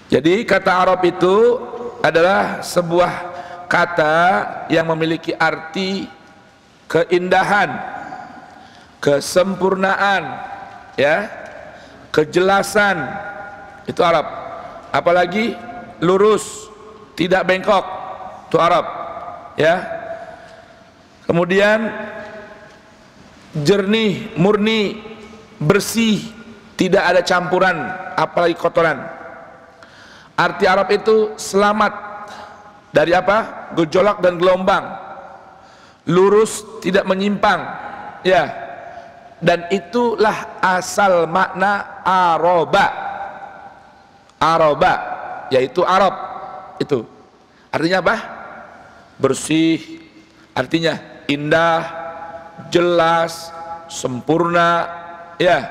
Jadi kata Arab itu adalah sebuah kata yang memiliki arti keindahan, kesempurnaan, ya, kejelasan. Itu Arab. Apalagi lurus, tidak bengkok, itu Arab, ya. Kemudian jernih, murni, bersih, tidak ada campuran apalagi kotoran. Arti Arab itu selamat dari apa? Gejolak dan gelombang, lurus, tidak menyimpang, ya. Dan itulah asal makna aroba. Aroba yaitu Arab itu artinya apa? Bersih, artinya indah, jelas, sempurna, ya.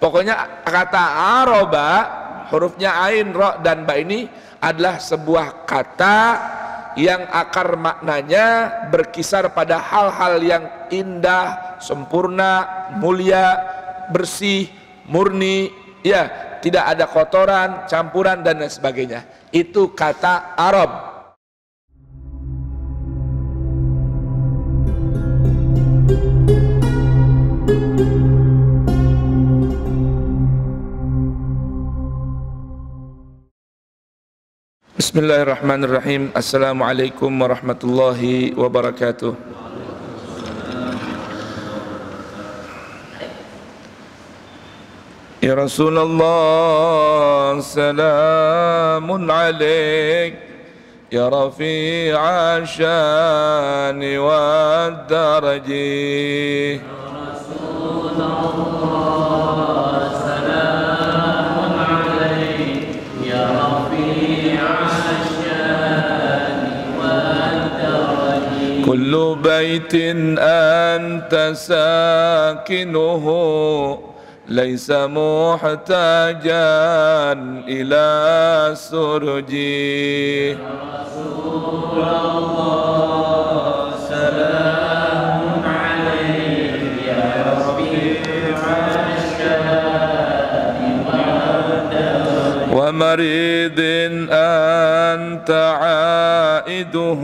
Pokoknya kata aroba, hurufnya ain, ro, dan ba ini adalah sebuah kata yang akar maknanya berkisar pada hal-hal yang indah, sempurna, mulia, bersih, murni, ya, tidak ada kotoran, campuran, dan lain sebagainya. Itu kata Arab. Bismillahirrahmanirrahim. Assalamualaikum warahmatullahi wabarakatuh. Ya Rasulullah, salamun alaik, ya rafi'a syani wa daraji. Ya Rasulullah, salamun alaik, ya rafi'a syani wa daraji. Kullu baitin anta sakinuhu ليس محتاجا إلى سرجي. يا رسول الله، سلام عليك يا رفيع الشان والدرج. ومريض أنت عائده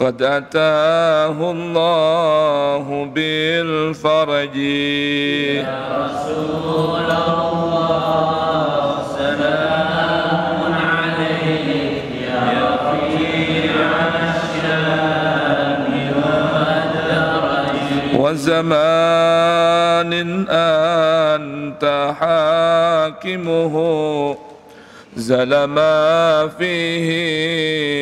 قد أتاه الله بالفرج. يا رسول الله، سلام عليك يا رفيع الشان والدرج. وزمان أنت حاكمه زل ما فيه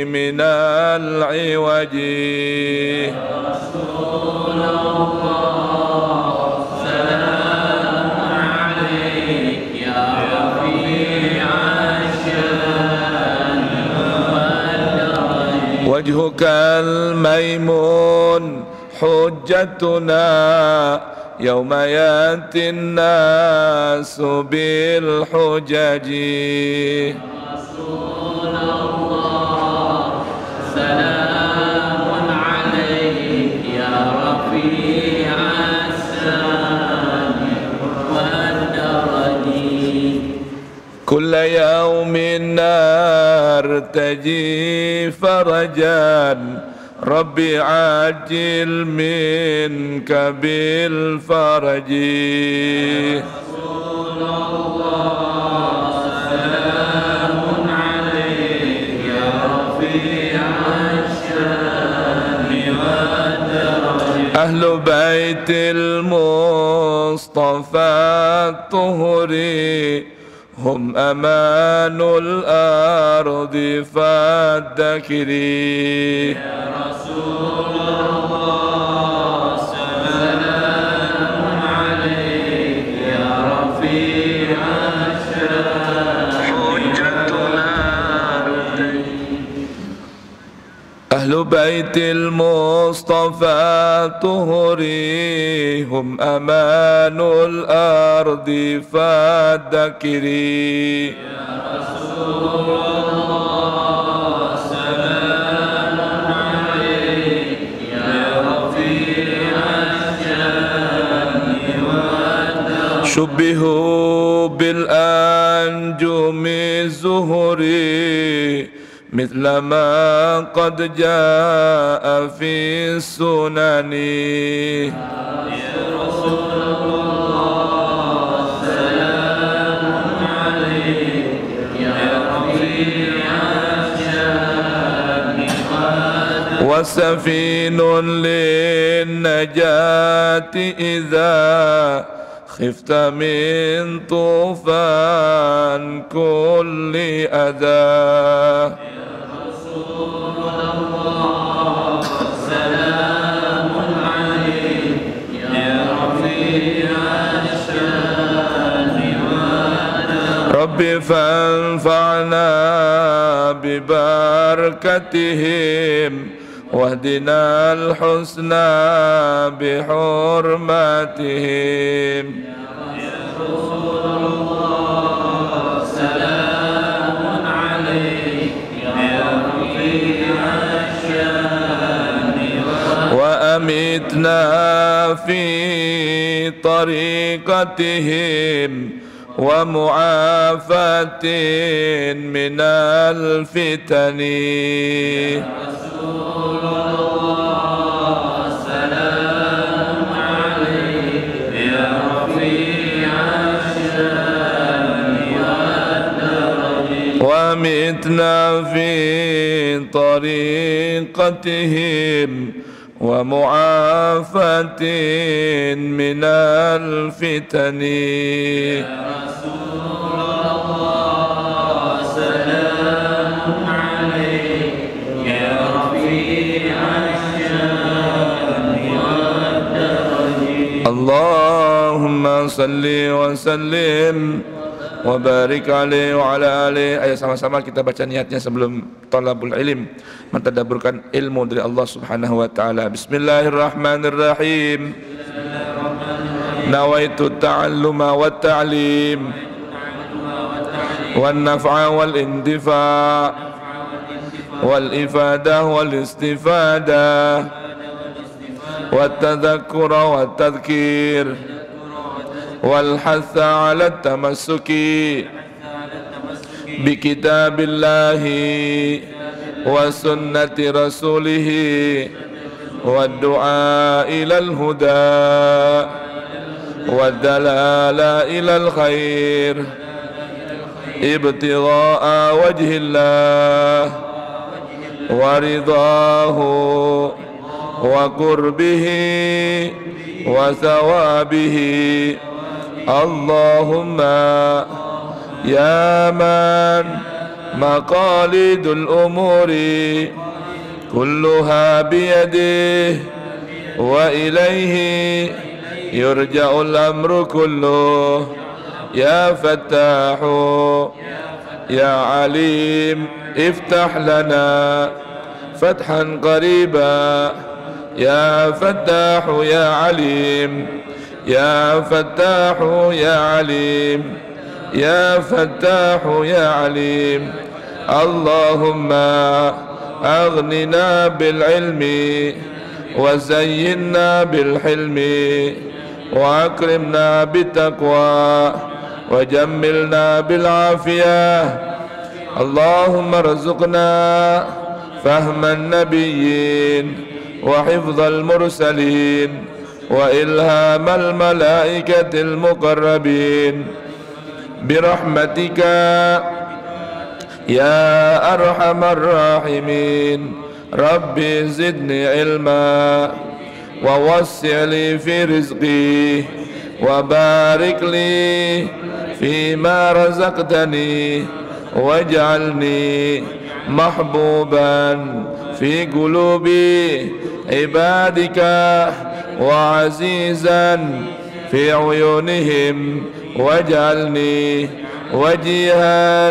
من العوج. يا رسول الله، سلام عليك يا رفيع الشان والدرج. وجهك الميمون حجتنا يوم يأتي الناس بالحجج. يا رسول الله، سلام عليك يا رفيع السان والدرج. كل يوم نرتجي فرجا ربي عاجل منك بالفرج. يا رسول الله، سلام عليك يا رفيع الشان والدرج. أهل بيت المصطفى الطهر هم أمان الأرض فالذكري. يا رسول الله، سلام عليك يا رفيع الشان حجتنا. أهل بيت المصطفى طهري هم أمان الأرض فالذكري. يا رسول الله، سلام عليك يا رفيع الشان والدرج. شبهوا بالأنجم يوم الزهر مثل ما قد جاء في السنن. يا رسول الله سلام عليك يا رفيع الشان وسفين للنجاة إذا خفت من طوفان كل أذى. يا رسول الله سلام عليك يا رفيع الشان رب فانفعنا ببركتهم واهدنا الحسنى بحرمتهم. يا رسول الله سلام عليك يا رفيع الشان وأمتنا في طريقتهم ومعافاة من الفتن. يا رسول الله سلام عليك يا رفيع الشان والدرج ومتنا في طريقتهم ومعافاة من الفتن. يا رسول الله سلام عليك يا رفيع الشان والدرج. اللهم صل وسلم wabarik alaihi wa ala alihi. Ayo sama-sama kita baca niatnya sebelum talabul ilm, mentadabburkan ilmu dari Allah Subhanahu wa taala. Bismillahirrahmanirrahim. Nawaitu ta'alluma wa ta'lim wan naf'a wal intifa' wal ifadah wal istifadah wat tadhakkura wat tadhkir والحث على التمسك بكتاب الله وسنة رسوله والدعاء إلى الهدى والدلالة إلى الخير ابتغاء وجه الله ورضاه وقربه وثوابه. اللهم يا من مقاليد الأمور كلها بيده وإليه يرجع الأمر كله. يا فتاح يا عليم افتح لنا فتحا قريبا. يا فتاح يا عليم يا فتاح يا عليم يا فتاح يا عليم. اللهم أغننا بالعلم وزينا بالحلم وأكرمنا بالتقوى وجملنا بالعافية. اللهم ارزقنا فهم النبيين وحفظ المرسلين وإلهام الملائكة المقربين برحمتك يا أرحم الراحمين. ربي زدني علما ووسع لي في رزقي وبارك لي فيما رزقتني واجعلني محبوبا في قلوب عبادك وعزيزا في عيونهم واجعلني وجيها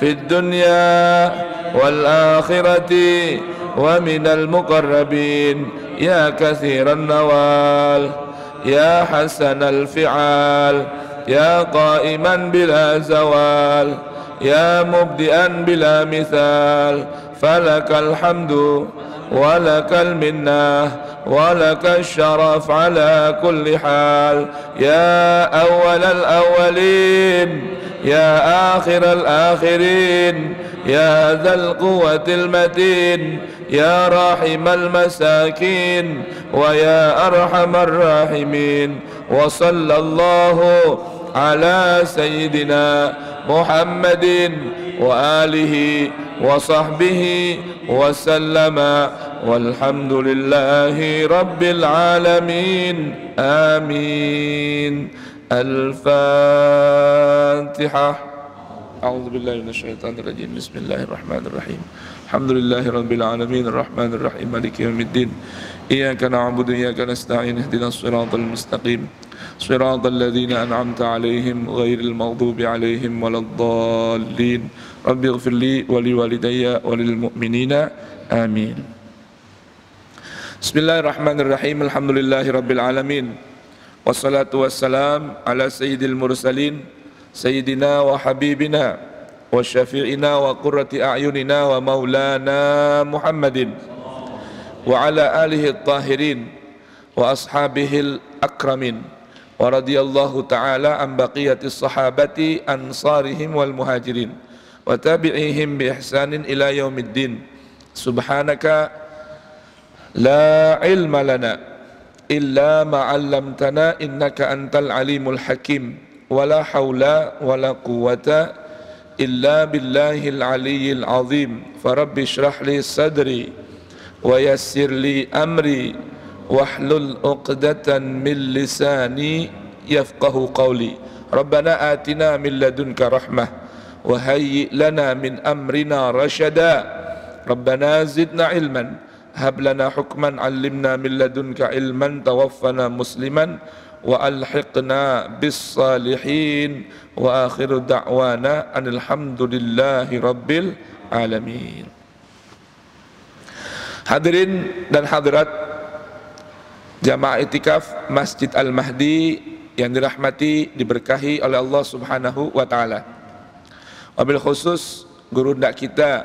في الدنيا والآخرة ومن المقربين. يا كثير النوال يا حسن الفعال يا قائما بلا زوال يا مبدئا بلا مثال. فلك الحمد ولك المنة ولك الشرف على كل حال. يا أول الأولين يا آخر الآخرين يا ذا القوة المتين يا راحم المساكين ويا أرحم الراحمين وصلى الله على سيدنا محمد وآله وصحبه وسلم والحمد لله رب العالمين آمين. الفاتحة. أعوذ بالله من الشيطان الرجيم. بسم الله الرحمن الرحيم. الحمد لله رب العالمين الرحمن الرحيم مالك يوم الدين إياك نعبد وإياك نستعين اهدنا الصراط المستقيم صراط الذين أنعمت عليهم غير المغضوب عليهم ولا الضالين رب اغفر لي ولوالدي وللمؤمنين آمين. بسم الله الرحمن الرحيم. الحمد لله رب العالمين wassalatu wassalam ala sayyidil mursalin sayyidina wa habibina wa syafi'ina wa qurrati a'yunina wa maulana Muhammadin wa ala alihi at-tahirin wa ashabihil akramin wa radiyallahu ta'ala an baqiyatis sahabati ansarihim wal muhajirin wa tabi'ihim bi ihsanin ila yaumiddin. Subhanaka la ilma lana illa ma'allamtana innaka antal alimul hakim wala hawla wala quwwata illa billahil aliyyil azim. Farabbi shrah li sadri wa yassir li amri wahlul uqdatan min lisani yafqahu qawli. Rabbana atina min ladunka rahmah wa hayyi lana min amrina rashada. Rabbana zidna ilman hab lana hukman 'allimna min ladunka ilman tawaffana musliman wa alhiqna bis salihin wa akhiru da'wana anil hamdulillahi rabbil alamin. Hadirin dan hadirat jamaah itikaf Masjid Al-Mahdi yang dirahmati diberkahi oleh Allah Subhanahu wa taala. Wabil khusus guru ndak kita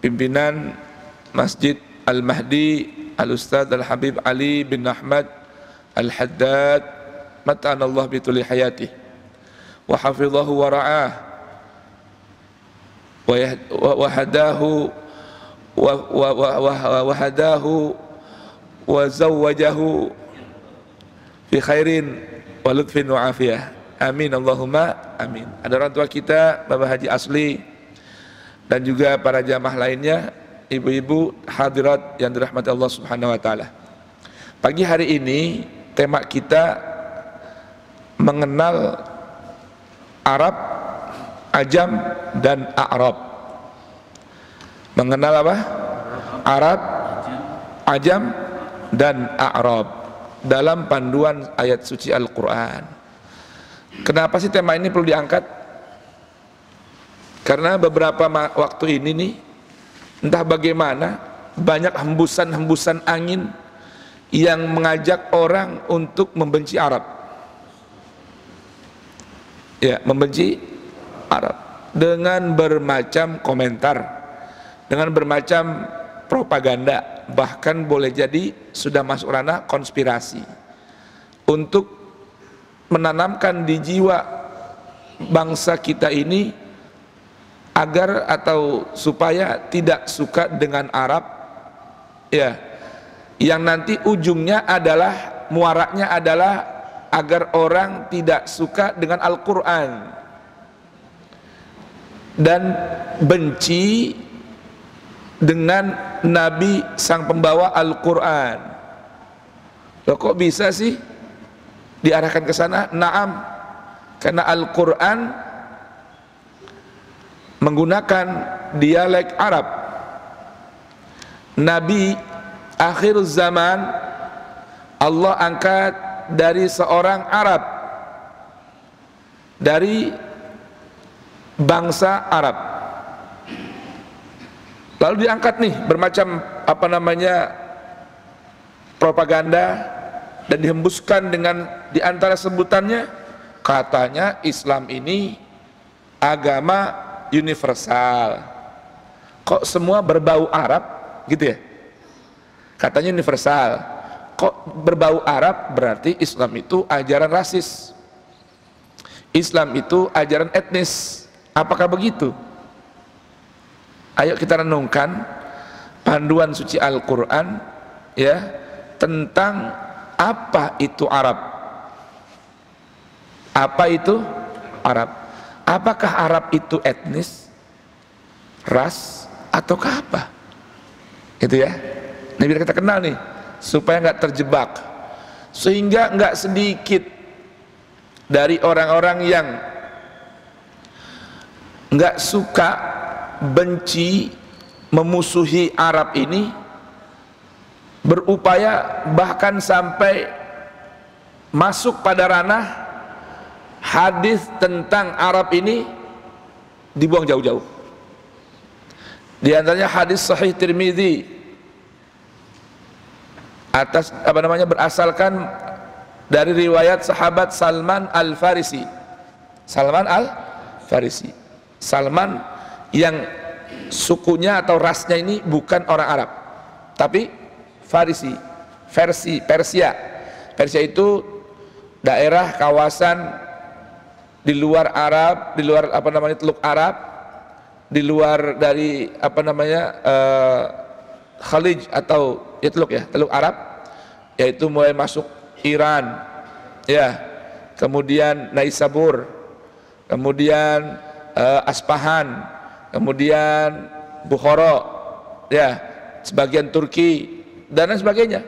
pimpinan Masjid Al-Mahdi Al-Ustadz Al-Habib Ali bin Ahmad Al-Haddad mata'anallah bituli hayatih wa hafidhahu wa ra'ah wa hadahu wa hadahu wa zawwajahu fi khairin wa lutfin wa afiyah. Amin Allahumma amin. Ada orang tua kita Bapak Haji Asli dan juga para jamaah lainnya, ibu-ibu hadirat yang dirahmati Allah Subhanahu wa taala. Pagi hari ini tema kita mengenal Arab, Ajam dan A'rab. Mengenal apa? Arab, Ajam dan A'rab dalam panduan ayat suci Al-Qur'an. Kenapa sih tema ini perlu diangkat? Karena beberapa waktu ini nih entah bagaimana banyak hembusan-hembusan angin yang mengajak orang untuk membenci Arab. Ya, membenci Arab dengan bermacam komentar, dengan bermacam propaganda, bahkan boleh jadi sudah masuk ranah konspirasi untuk menanamkan di jiwa bangsa kita ini agar atau supaya tidak suka dengan Arab, ya, yang nanti ujungnya adalah muaraknya adalah agar orang tidak suka dengan Al-Quran dan benci dengan Nabi sang pembawa Al-Quran. Loh, kok bisa sih diarahkan ke sana? Naam, karena Al-Quran menggunakan dialek Arab. Nabi akhir zaman Allah angkat dari seorang Arab, dari bangsa Arab. Lalu diangkat nih bermacam propaganda dan dihembuskan dengan diantara sebutannya katanya Islam ini agama universal. Kok semua berbau Arab gitu ya? Katanya universal. Kok berbau Arab berarti Islam itu ajaran rasis. Islam itu ajaran etnis. Apakah begitu? Ayo kita renungkan panduan suci Al-Quran ya tentang apa itu Arab. Apa itu Arab? Apakah Arab itu etnis, ras, ataukah apa? Itu ya. Nah, biar kita kenal nih, supaya nggak terjebak. Sehingga nggak sedikit dari orang-orang yang nggak suka, benci, memusuhi Arab ini berupaya bahkan sampai masuk pada ranah hadis tentang Arab ini dibuang jauh-jauh. Di antaranya hadis Sahih Tirmidzi atas berasalkan dari riwayat sahabat Salman Al-Farisi. Salman Al-Farisi. Salman yang sukunya atau rasnya ini bukan orang Arab, tapi Farisi, Persia. Persia itu daerah kawasan di luar Arab, di luar Teluk Arab, di luar dari Khalij atau ya Teluk Arab, yaitu mulai masuk Iran, ya, kemudian Naisabur, kemudian Aspahan, kemudian Bukhara, ya, sebagian Turki dan lain sebagainya.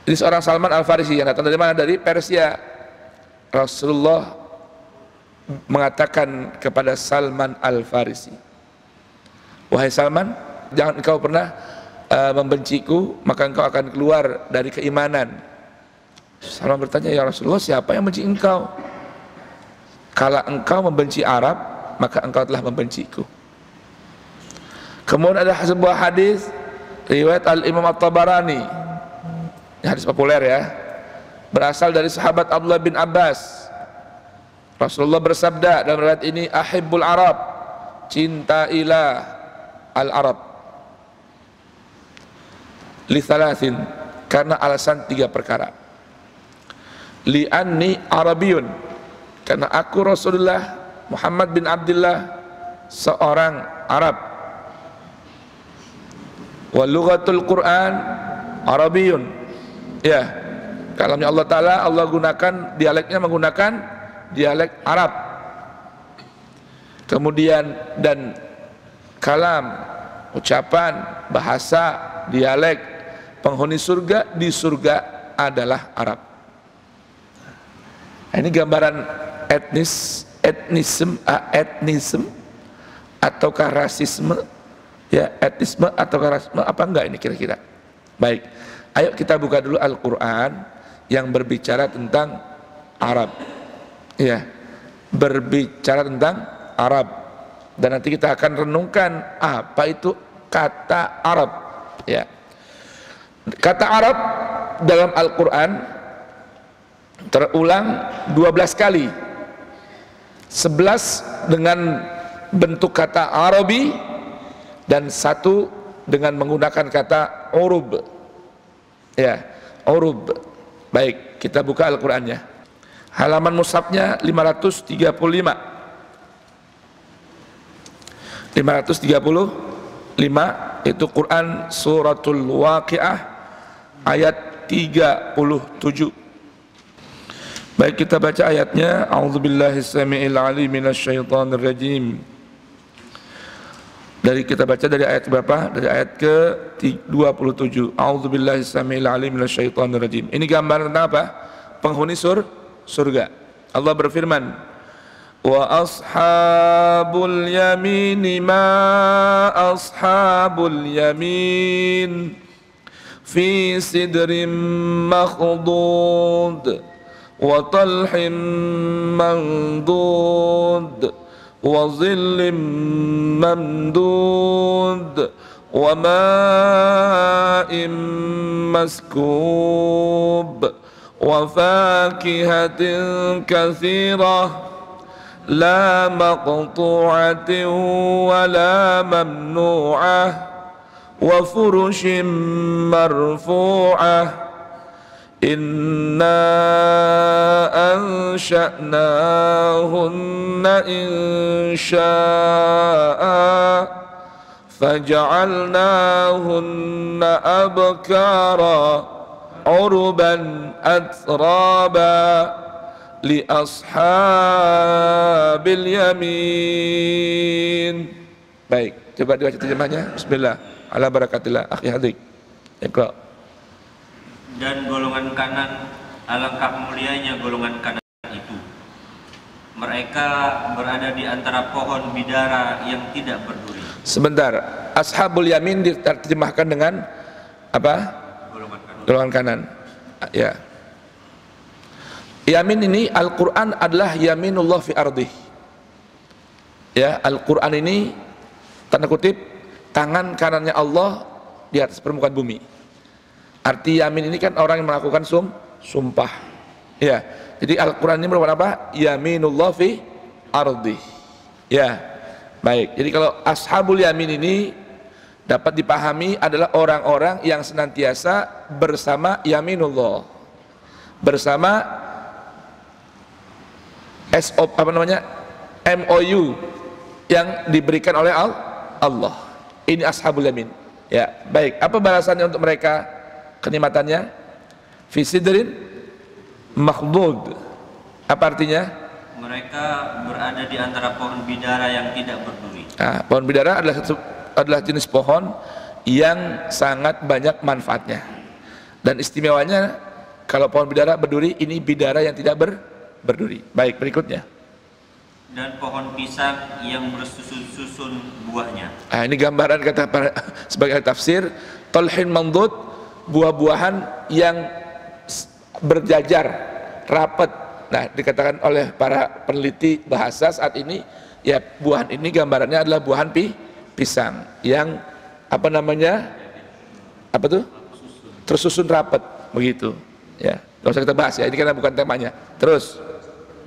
Ini seorang Salman Al-Farisi yang datang dari mana? Dari Persia. Rasulullah mengatakan kepada Salman Al-Farisi, wahai Salman, jangan engkau pernah membenciku, maka engkau akan keluar dari keimanan. Salman bertanya, ya Rasulullah, siapa yang membenci engkau? Kalau engkau membenci Arab, maka engkau telah membenciku. Kemudian ada sebuah hadis riwayat Al-Imam At-Tabarani, hadis populer ya, berasal dari sahabat Abdullah bin Abbas. Rasulullah bersabda dalam riwayat ini, ahibbul Arab, cintailah al-Arab, li thalathin, karena alasan 3 perkara. Li'anni Arabiyun, karena aku Rasulullah Muhammad bin Abdullah seorang Arab. Wa lughatul Quran Arabiyun, ya, kalamnya Allah Ta'ala, Allah gunakan dialeknya, menggunakan dialek Arab. Kemudian dan kalam, ucapan, bahasa, dialek penghuni surga di surga adalah Arab. Nah, ini gambaran etnisme ataukah rasisme, ya, etnisme ataukah rasisme apa enggak ini kira-kira. Baik, ayo kita buka dulu Al-Quran yang berbicara tentang Arab, ya, berbicara tentang Arab, dan nanti kita akan renungkan apa itu kata Arab, ya. Kata Arab dalam Al-Quran terulang 12 kali, 11 dengan bentuk kata Arabi dan 1 dengan menggunakan kata urub, ya, urub. Baik, kita buka Al-Qurannya. Halaman mushafnya 535. 535 itu Quran suratul Waqiah ayat 37. Baik, kita baca ayatnya. A'udzubillahi samii'il 'aliim minasyaitonir rajim. Kita baca dari ayat berapa? Dari ayat ke-27. A'udzubillahi samii'il 'aliim minasyaitonir rajim. Ini gambaran tentang apa? Penghuni surga. Allah berfirman, wa ashabul yamin ma ashabul yamin fi sidrin makhdud wa talhim mandud wa zillim mamdud wa ma'im maskub wa fakihatin kathirah la maqtu'atin wa la mamnu'ah wa furushin marfu'ah Inna ansha'nahunna insha'a faja'alnahunna abkara urban atraba li ashabil yamin. Baik, coba dibaca terjemahnya. Bismillah, ala barakatillah, akhi hadik. Iqra. Dan golongan kanan, alangkah mulianya golongan kanan itu. Mereka berada di antara pohon bidara yang tidak berduri. Sebentar, ashabul yamin diterjemahkan dengan apa? Golongan kanan. Ya. Yamin ini Al-Quran adalah yaminullah fi ardih. Ya, Al-Quran ini tanda kutip tangan kanannya Allah di atas permukaan bumi. Arti yamin ini kan orang yang melakukan sumpah. Ya. Jadi Al-Quran ini merupakan apa? Yaminullah fi ardih. Ya. Baik. Jadi kalau ashabul yamin ini dapat dipahami adalah orang-orang yang senantiasa bersama yaminullah. Bersama MOU yang diberikan oleh Allah. Ini ashabul yamin. Ya, baik. Apa balasannya untuk mereka? Kenikmatannya fi sidrin makhdud. Apa artinya? Mereka berada di antara pohon bidara yang tidak berduri. Nah, pohon bidara adalah jenis pohon yang sangat banyak manfaatnya. Dan istimewanya kalau pohon bidara berduri, ini bidara yang tidak berduri. Baik, berikutnya. Dan pohon pisang yang bersusun-susun buahnya. Nah, ini gambaran kata para, sebagai tafsir, talhin mandud, buah-buahan yang berjajar, rapat. Nah, dikatakan oleh para peneliti bahasa saat ini, ya buahan ini gambarannya adalah buahan pisang yang apa namanya? Apa tuh? Tersusun rapat, begitu. Ya, nggak usah kita bahas ya, ini karena bukan temanya. Terus.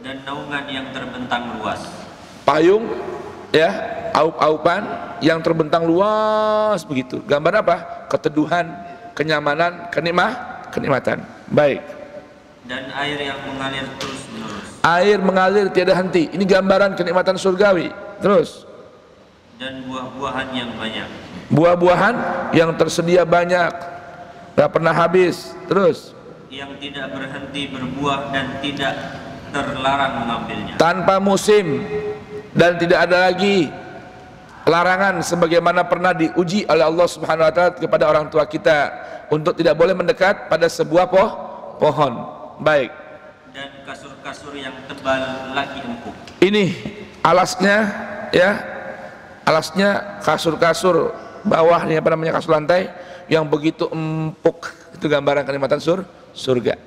Dan naungan yang terbentang luas. Payung, ya, aup-aupan yang terbentang luas begitu. Gambar apa? Keteduhan, kenyamanan, kenikmatan. Baik. Dan air yang mengalir terus menerus. Air mengalir tiada henti. Ini gambaran kenikmatan surgawi. Terus. Dan buah-buahan yang banyak. Buah-buahan yang tersedia banyak, tidak pernah habis. Terus. Yang tidak berhenti berbuah dan tidak terlarang mengambilnya. Tanpa musim dan tidak ada lagi larangan sebagaimana pernah diuji oleh Allah Subhanahu wa taala kepada orang tua kita untuk tidak boleh mendekat pada sebuah pohon. Baik. Dan kasur-kasur yang tebal lagi empuk. Ini alasnya, ya. Alasnya kasur-kasur bawah ini apa namanya, kasur lantai yang begitu empuk. Itu gambaran kenikmatan surga.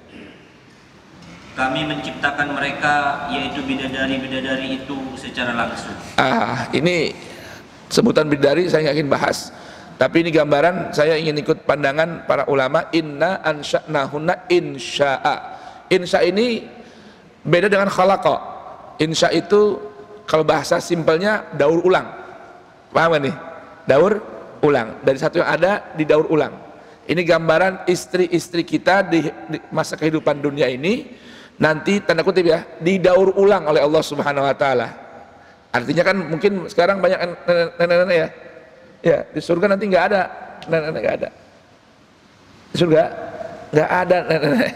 Kami menciptakan mereka, yaitu bidadari-bidadari itu secara langsung. Ini sebutan bidadari saya nggak ingin bahas, tapi ini gambaran, saya ingin ikut pandangan para ulama. Inna ansha'nahunna insya'a. Insya ini beda dengan khalaqa. Insya itu kalau bahasa simpelnya daur ulang. Paham gak nih? Daur ulang, dari satu yang ada didaur ulang. Ini gambaran istri-istri kita di masa kehidupan dunia ini nanti tanda kutip ya didaur ulang oleh Allah Subhanahu wa taala. Artinya kan mungkin sekarang banyak nenek-nenek ya. Ya, di surga nanti nggak ada nenek-nenek, nggak ada. Di surga nggak ada nenek-nenek.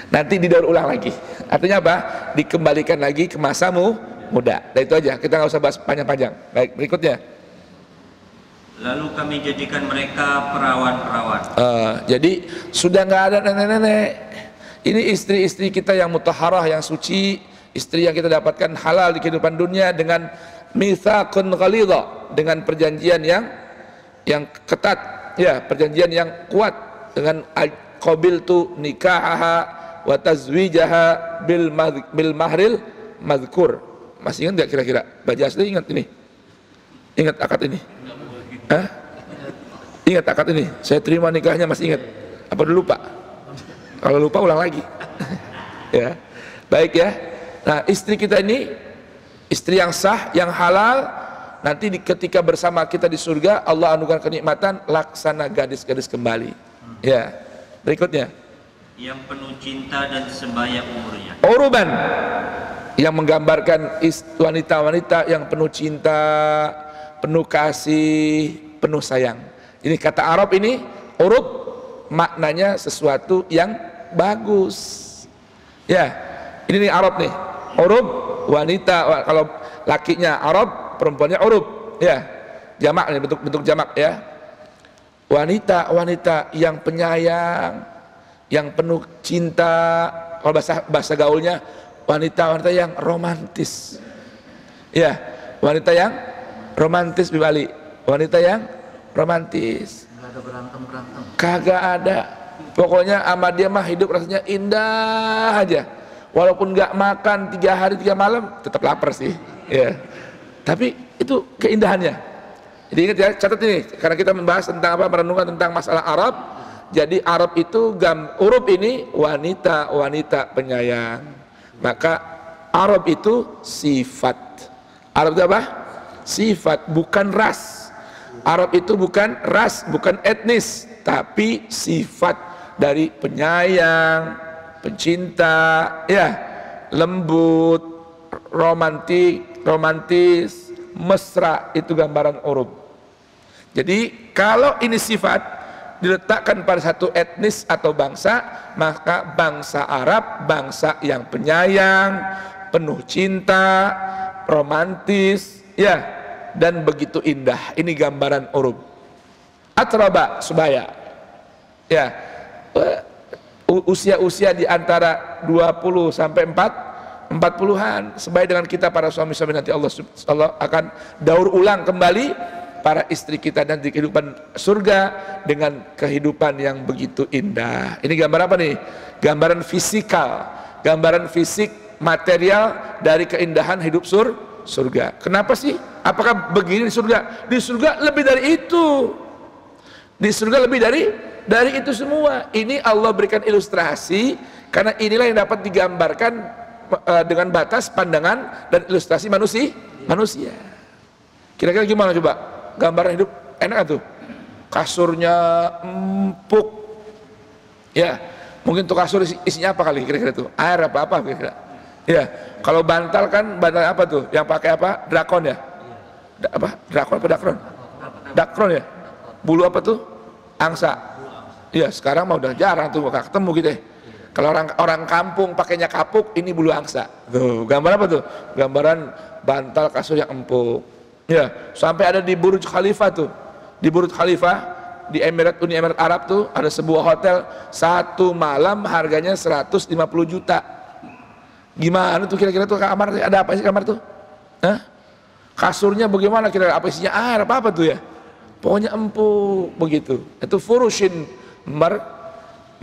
Nanti didaur ulang lagi. Artinya apa? Dikembalikan lagi ke masamu muda. Dan itu aja, kita nggak usah bahas panjang-panjang. Baik, berikutnya. Lalu kami jadikan mereka perawan-perawan. Jadi sudah nggak ada nenek-nenek. Ini istri-istri kita yang mutahharah, yang suci, istri yang kita dapatkan halal di kehidupan dunia dengan mitsaqun ghalidha, dengan perjanjian yang ketat, ya, perjanjian yang kuat, dengan qabiltu nikahaha wa tazwijaha bil mahril madhkur. Masih ingat enggak kira-kira? Baca asli ingat ini? Ingat akad ini? Hah? Ingat akad ini? Saya terima nikahnya, masih ingat? Apa udah lupa? Kalau lupa ulang lagi. Ya. Baik ya. Nah, istri kita ini istri yang sah, yang halal. Nanti ketika bersama kita di surga, Allah anugerahkan kenikmatan laksana gadis-gadis kembali. Ya. Berikutnya. yang penuh cinta dan sebaya umurnya. Uruban, yang menggambarkan wanita-wanita yang penuh cinta, penuh kasih, penuh sayang. Ini kata Arab ini, urub, maknanya sesuatu yang bagus. Ya, ini nih Arab nih, urub, wanita. Kalau lakinya Arab, perempuannya urub. Ya, jamak nih, bentuk jamak ya. Wanita-wanita yang penyayang, yang penuh cinta. Kalau bahasa gaulnya, wanita-wanita yang romantis. Ya, wanita yang romantis dibalik. Wanita yang romantis. Nggak ada berantem-berantem. Kagak ada. Pokoknya sama dia mah hidup rasanya indah aja. Walaupun nggak makan 3 hari 3 malam, tetap lapar sih. Ya. Tapi itu keindahannya. Jadi ingat ya, catat ini, karena kita membahas tentang apa, merenungkan tentang masalah Arab. Jadi Arab itu urub ini wanita-wanita penyayang. Maka Arab itu sifat. Arab itu apa? Sifat, bukan ras. Arab itu bukan ras, bukan etnis, tapi sifat dari penyayang, pencinta, ya, lembut, romantis, mesra, itu gambaran urub. Jadi kalau ini sifat diletakkan pada satu etnis atau bangsa, maka bangsa Arab, bangsa yang penyayang, penuh cinta, romantis, ya, dan begitu indah. Ini gambaran urub. Atraba, sebaya, ya, usia-usia di antara 20 sampai 40-an, sebaya dengan kita para suami-suami. Nanti Allah akan daur ulang kembali para istri kita dan di kehidupan surga dengan kehidupan yang begitu indah. Ini gambar apa nih? Gambaran fisikal, gambaran fisik material dari keindahan hidup surga. Kenapa sih? Apakah begini di surga? Di surga lebih dari itu. Di surga lebih dari itu semua. Ini Allah berikan ilustrasi, karena inilah yang dapat digambarkan dengan batas pandangan dan ilustrasi manusia. Kira-kira gimana coba? Gambaran hidup enak tuh, kasurnya empuk, ya, mungkin tuh kasur isinya apa kali kira-kira tuh, air apa kira-kira, ya. Kalau bantal kan bantal apa tuh, yang pakai apa, drakon ya, drakon apa dakron ya, bulu apa tuh, angsa, ya. Sekarang mah udah jarang tuh, gak ketemu gitu ya. Kalau orang kampung pakainya kapuk, ini bulu angsa. Tuh, gambar apa tuh? Gambaran bantal kasur yang empuk. Ya, sampai ada di Burj Khalifa tuh. Di Burj Khalifa di Uni Emirat Arab tuh ada sebuah hotel, 1 malam harganya 150 juta. Gimana tuh kira-kira tuh kamar? Ada apa sih kamar tuh? Hah? Kasurnya bagaimana kira-kira? Apa isinya air apa tuh ya? Pokoknya empuk begitu. Itu furushin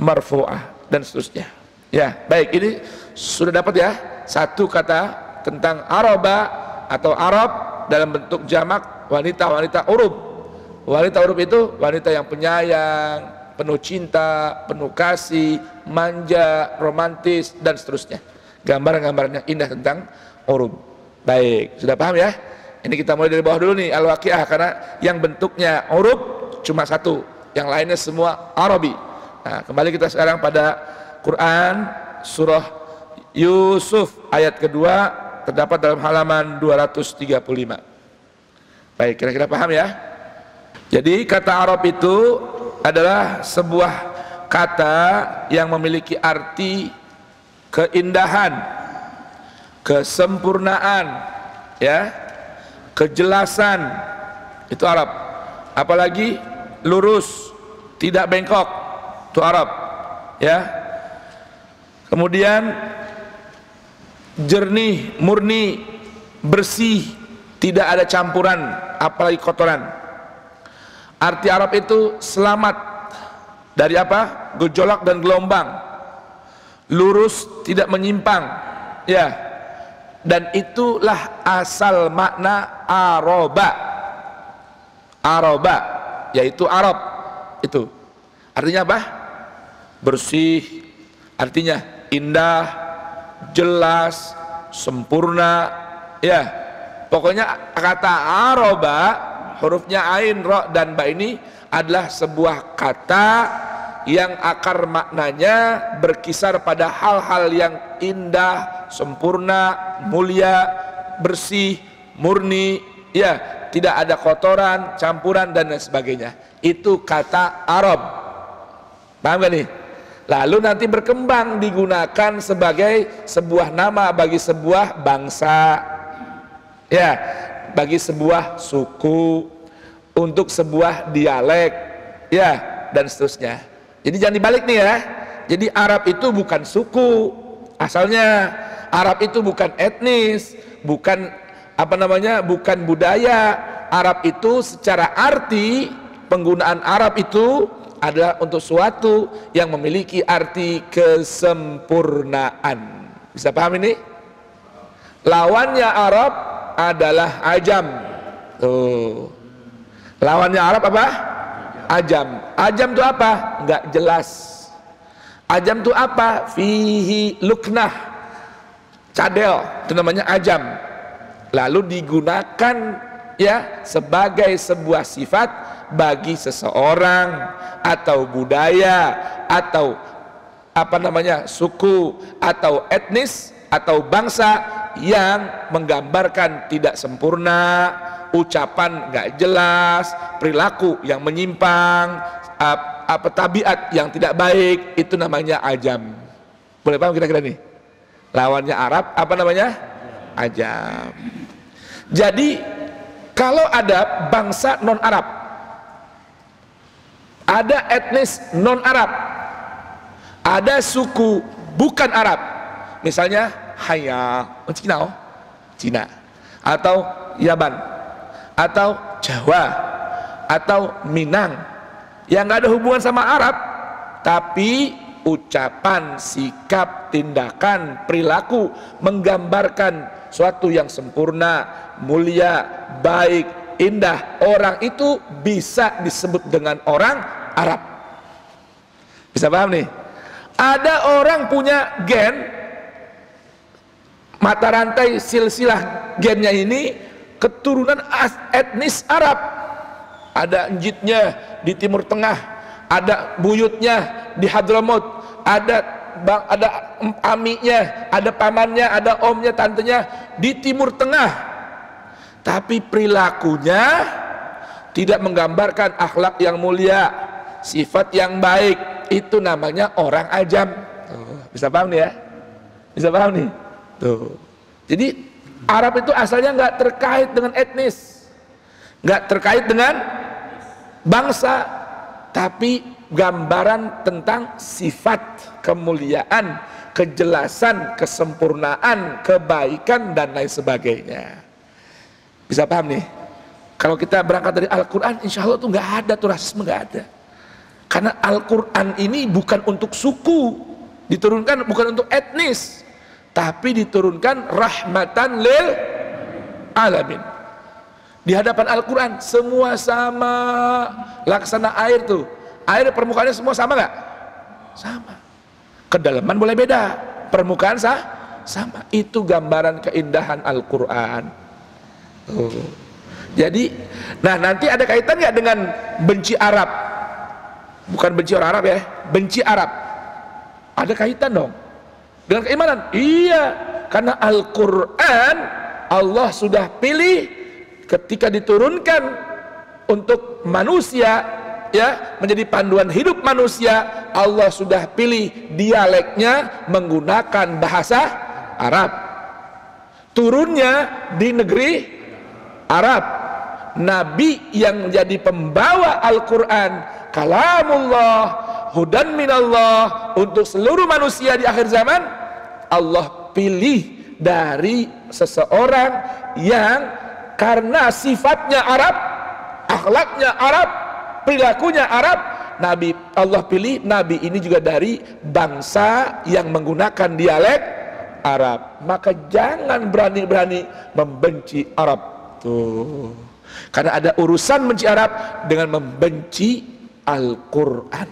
marfu'ah dan seterusnya. Ya, baik, ini sudah dapat ya satu kata tentang araba atau Arab dalam bentuk jamak, wanita-wanita urub. Wanita urub itu wanita yang penyayang, penuh cinta, penuh kasih, manja, romantis, dan seterusnya. Gambaran-gambaran yang indah tentang urub. Baik, sudah paham ya? Ini kita mulai dari bawah dulu nih, Al-Waqiah, karena yang bentuknya urub cuma satu, yang lainnya semua Arabi. Nah, kembali kita sekarang pada Quran, surah Yusuf ayat kedua, terdapat dalam halaman 235. Baik, kira-kira paham ya? Jadi kata Arab itu adalah sebuah kata yang memiliki arti keindahan, kesempurnaan, ya, kejelasan. Itu Arab. Apalagi lurus, tidak bengkok, itu Arab, ya. Kemudian jernih, murni, bersih, tidak ada campuran apalagi kotoran. Arti Arab itu selamat dari apa? Gejolak dan gelombang, lurus, tidak menyimpang, ya. Dan itulah asal makna aroba. Aroba yaitu Arab itu artinya apa? Bersih, artinya indah, jelas, sempurna, ya. Pokoknya kata aroba, hurufnya ain, ro, dan ba ini adalah sebuah kata yang akar maknanya berkisar pada hal-hal yang indah, sempurna, mulia, bersih, murni, ya, tidak ada kotoran, campuran dan lain sebagainya. Itu kata Arab. Paham gak nih? Lalu nanti berkembang digunakan sebagai sebuah nama bagi sebuah bangsa, ya, bagi sebuah suku, untuk sebuah dialek, ya, dan seterusnya. Jadi jangan dibalik nih ya. Jadi Arab itu bukan suku asalnya, Arab itu bukan etnis, bukan apa namanya, bukan budaya. Arab itu secara arti, penggunaan Arab itu adalah untuk suatu yang memiliki arti kesempurnaan. Bisa paham ini? Lawannya Arab adalah Ajam. Tuh. Lawannya Arab apa? Ajam. Ajam itu apa? Enggak jelas. Ajam itu apa? Fihi luknah, cadel, itu namanya ajam. Lalu digunakan, ya, sebagai sebuah sifat bagi seseorang atau budaya atau apa namanya, suku atau etnis atau bangsa yang menggambarkan tidak sempurna, ucapan nggak jelas, perilaku yang menyimpang, apa tabiat yang tidak baik, itu namanya ajam. Boleh paham kira-kira nih? Lawannya Arab apa namanya? Ajam. Jadi kalau ada bangsa non Arab, ada etnis non Arab, ada suku bukan Arab, misalnya Haya, Cina, atau Yaban, atau Jawa, atau Minang, yang nggak ada hubungan sama Arab, tapi ucapan, sikap, tindakan, perilaku menggambarkan suatu yang sempurna, mulia, baik, indah, orang itu bisa disebut dengan orang Arab. Bisa paham nih? Ada orang punya gen, mata rantai silsilah gennya ini keturunan etnis Arab. Ada njitnya di Timur Tengah, ada buyutnya di Hadramaut, ada amiknya, ada pamannya, ada omnya, tantenya di Timur Tengah, tapi perilakunya tidak menggambarkan akhlak yang mulia, sifat yang baik. Itu namanya orang ajam. Bisa paham nih ya? Bisa paham nih? Tuh. Jadi Arab itu asalnya nggak terkait dengan etnis, nggak terkait dengan bangsa, tapi gambaran tentang sifat kemuliaan, kejelasan, kesempurnaan, kebaikan dan lain sebagainya. Bisa paham nih? Kalau kita berangkat dari Al-Quran, insya Allah tuh nggak ada tuh rasisme, nggak ada. Karena Al-Quran ini bukan untuk suku, diturunkan bukan untuk etnis, tapi diturunkan rahmatan lil alamin. Di hadapan Al-Quran semua sama, laksana air tuh, air permukaannya semua sama nggak? Sama. Kedalaman boleh beda, permukaan sama. Itu gambaran keindahan Al-Quran. Jadi, nah nanti ada kaitan nggak dengan benci Arab? Bukan benci orang Arab ya, benci Arab. Ada kaitan dong dengan keimanan. Iya, karena Al-Quran Allah sudah pilih ketika diturunkan untuk manusia, ya, menjadi panduan hidup manusia. Allah sudah pilih dialeknya menggunakan bahasa Arab. Turunnya di negeri Arab. Nabi yang menjadi pembawa Al-Quran, kalamullah, hudan minallah, untuk seluruh manusia di akhir zaman, Allah pilih dari seseorang yang karena sifatnya Arab, akhlaknya Arab, perilakunya Arab, Nabi Allah pilih Nabi ini juga dari bangsa yang menggunakan dialek Arab. Maka jangan berani-berani membenci Arab tuh, karena ada urusan benci Arab dengan membenci Al-Quran.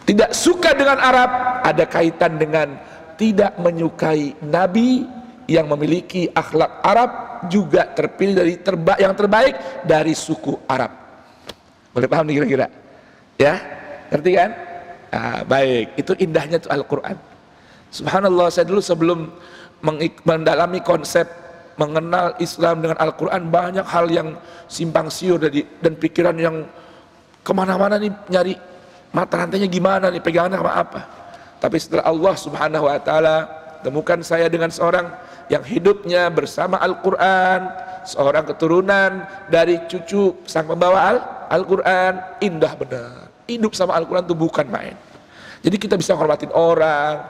Tidak suka dengan Arab ada kaitan dengan tidak menyukai Nabi yang memiliki akhlak Arab, juga terpilih dari yang terbaik dari suku Arab. Boleh paham nih kira-kira? Ya, Ngerti kan? Nah, baik, itu indahnya tuh Al-Quran. Subhanallah, saya dulu sebelum mendalami konsep mengenal Islam dengan Al-Quran, banyak hal yang simpang siur dan pikiran yang kemana-mana nih, nyari mata rantainya gimana nih, pegangannya sama apa. Tapi setelah Allah Subhanahu wa Ta'ala temukan saya dengan seorang yang hidupnya bersama Al-Quran, seorang keturunan dari cucu sang pembawa Al-Quran, indah benar. Hidup sama Al-Quran itu bukan main. Jadi kita bisa hormatin orang,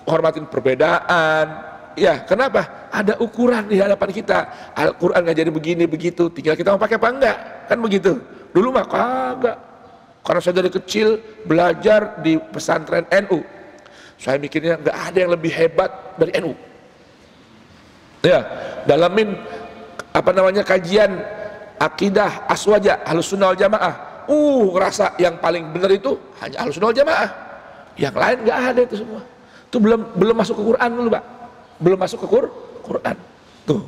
hormatin perbedaan. Ya, kenapa? Ada ukuran di hadapan kita. Al-Quran ngajarin begini begitu, tinggal kita mau pakai apa enggak, kan begitu. Dulu mah kagak. Karena saya dari kecil belajar di pesantren NU, saya mikirnya nggak ada yang lebih hebat dari NU. Ya, dalamin kajian akidah aswaja Ahlussunnah wal Jamaah. Ngerasa yang paling benar itu hanya Ahlussunnah wal Jamaah. Yang lain nggak ada itu semua. Itu belum masuk ke Quran dulu, Pak. Belum masuk ke Quran. Tuh.